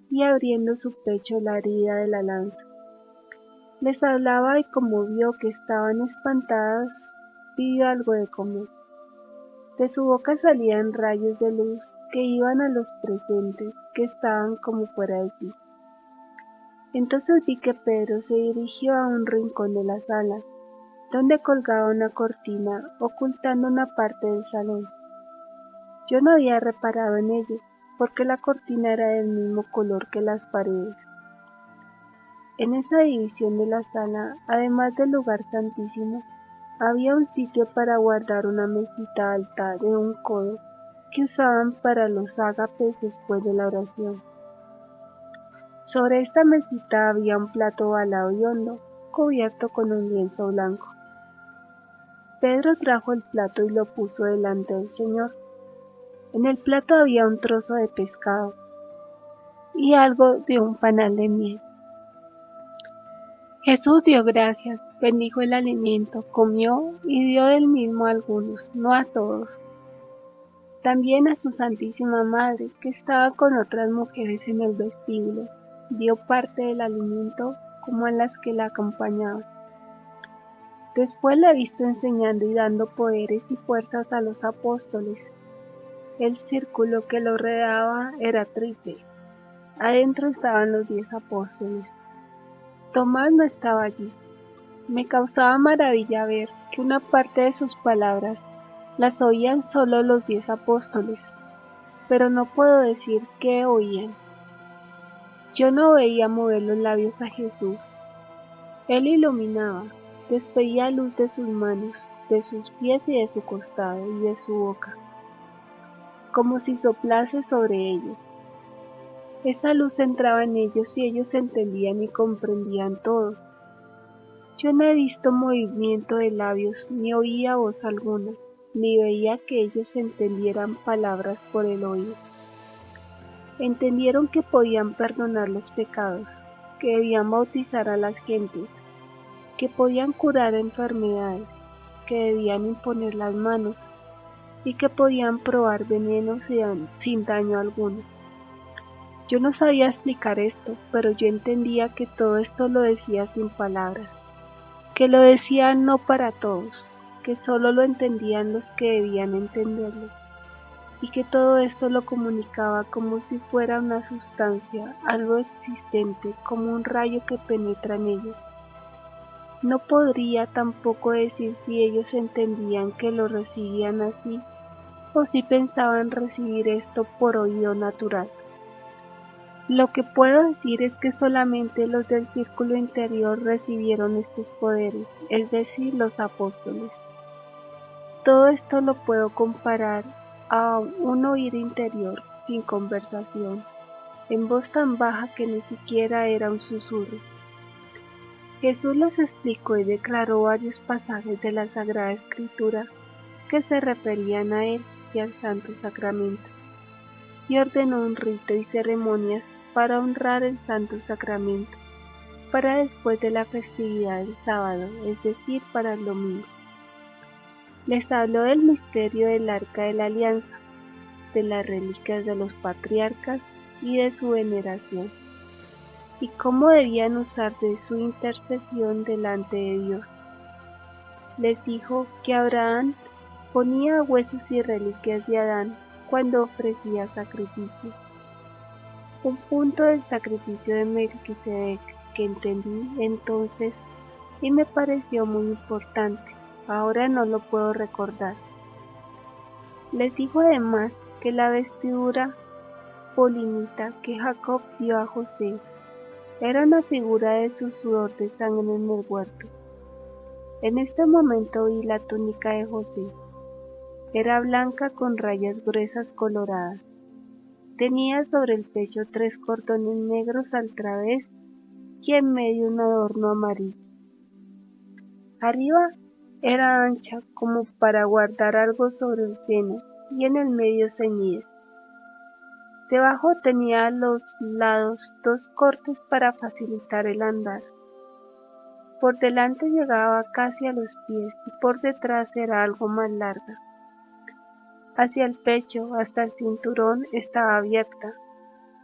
y abriendo su pecho la herida de la lanza. Les hablaba y como vio que estaban espantados, pidió algo de comer. De su boca salían rayos de luz que iban a los presentes, que estaban como fuera de sí. Entonces vi que Pedro se dirigió a un rincón de la sala, donde colgaba una cortina ocultando una parte del salón. Yo no había reparado en ello, porque la cortina era del mismo color que las paredes. En esa división de la sala, además del lugar santísimo, había un sitio para guardar una mesita alta de un codo, que usaban para los ágapes después de la oración. Sobre esta mesita había un plato ovalado y hondo, cubierto con un lienzo blanco. Pedro trajo el plato y lo puso delante del Señor. En el plato había un trozo de pescado y algo de un panal de miel. Jesús dio gracias, bendijo el alimento, comió y dio del mismo a algunos, no a todos. También a su Santísima Madre, que estaba con otras mujeres en el vestíbulo, dio parte del alimento como a las que la acompañaban. Después la he visto enseñando y dando poderes y fuerzas a los apóstoles. El círculo que lo rodeaba era triple. Adentro estaban los 10 apóstoles. Tomás no estaba allí. Me causaba maravilla ver que una parte de sus palabras las oían solo los 10 apóstoles, pero no puedo decir qué oían. Yo no veía mover los labios a Jesús. Él iluminaba, despedía luz de sus manos, de sus pies y de su costado y de su boca, como si soplase sobre ellos. Esa luz entraba en ellos y ellos entendían y comprendían todo. Yo no he visto movimiento de labios, ni oía voz alguna, ni veía que ellos entendieran palabras por el oído. Entendieron que podían perdonar los pecados, que debían bautizar a las gentes, que podían curar enfermedades, que debían imponer las manos y que podían probar venenos sin daño alguno. Yo no sabía explicar esto, pero yo entendía que todo esto lo decía sin palabras, que lo decía no para todos, que solo lo entendían los que debían entenderlo, y que todo esto lo comunicaba como si fuera una sustancia, algo existente, como un rayo que penetra en ellos. No podría tampoco decir si ellos entendían que lo recibían así, o si pensaban recibir esto por oído natural. Lo que puedo decir es que solamente los del círculo interior recibieron estos poderes, es decir, los apóstoles. Todo esto lo puedo comparar a un oír interior, sin conversación, en voz tan baja que ni siquiera era un susurro. Jesús les explicó y declaró varios pasajes de la Sagrada Escritura que se referían a él y al Santo Sacramento, y ordenó un rito y ceremonias para honrar el Santo Sacramento, para después de la festividad del sábado, es decir, para el domingo. Les habló del misterio del Arca de la Alianza, de las reliquias de los patriarcas y de su veneración, y cómo debían usar de su intercesión delante de Dios. Les dijo que Abraham ponía huesos y reliquias de Adán cuando ofrecía sacrificio. Un punto del sacrificio de Melquisedec que entendí entonces y me pareció muy importante, ahora no lo puedo recordar. Les dijo además que la vestidura polinita que Jacob dio a José era una figura de su sudor de sangre en el huerto. En este momento vi la túnica de José. Era blanca con rayas gruesas coloradas. Tenía sobre el pecho 3 cordones negros al través y en medio un adorno amarillo. Arriba era ancha como para guardar algo sobre el seno y en el medio ceñida. Debajo tenía a los lados 2 cortes para facilitar el andar. Por delante llegaba casi a los pies y por detrás era algo más larga. Hacia el pecho, hasta el cinturón, estaba abierta.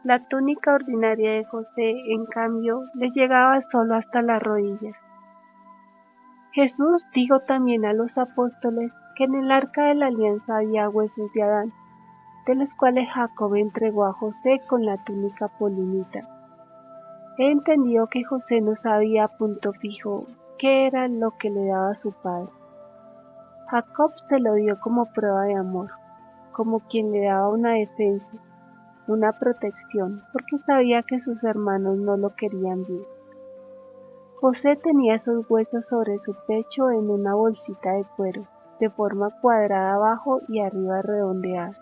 La túnica ordinaria de José, en cambio, le llegaba solo hasta las rodillas. Jesús dijo también a los apóstoles que en el Arca de la Alianza había huesos de Adán, de los cuales Jacob entregó a José con la túnica polinita. He entendido que José no sabía a punto fijo qué era lo que le daba a su padre. Jacob se lo dio como prueba de amor, como quien le daba una defensa, una protección, porque sabía que sus hermanos no lo querían bien. José tenía esos huesos sobre su pecho en una bolsita de cuero, de forma cuadrada abajo y arriba redondeada.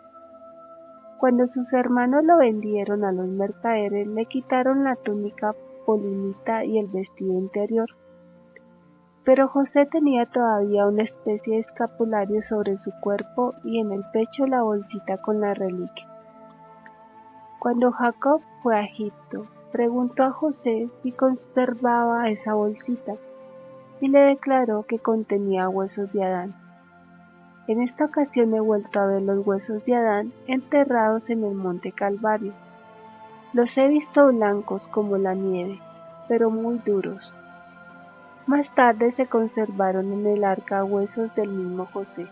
Cuando sus hermanos lo vendieron a los mercaderes, le quitaron la túnica polinita y el vestido interior. Pero José tenía todavía una especie de escapulario sobre su cuerpo y en el pecho la bolsita con la reliquia. Cuando Jacob fue a Egipto, preguntó a José si conservaba esa bolsita y le declaró que contenía huesos de Adán. En esta ocasión he vuelto a ver los huesos de Adán enterrados en el monte Calvario. Los he visto blancos como la nieve, pero muy duros. Más tarde se conservaron en el arca huesos del mismo José.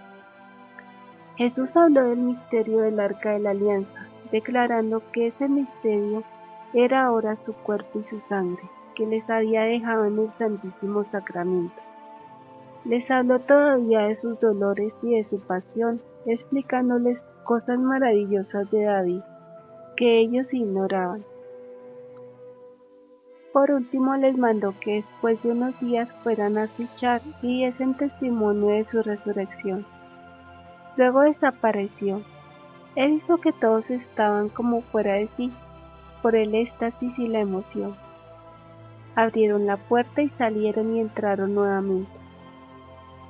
Jesús habló del misterio del arca de la alianza, declarando que ese misterio era ahora su cuerpo y su sangre, que les había dejado en el Santísimo Sacramento. Les habló todavía de sus dolores y de su pasión, explicándoles cosas maravillosas de David, que ellos ignoraban. Por último les mandó que después de unos días fueran a Sichar y diesen testimonio de su resurrección. Luego desapareció. He visto que todos estaban como fuera de sí, por el éxtasis y la emoción. Abrieron la puerta y salieron y entraron nuevamente.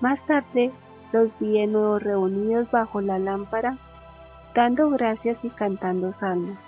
Más tarde los vi de nuevo reunidos bajo la lámpara, dando gracias y cantando salmos.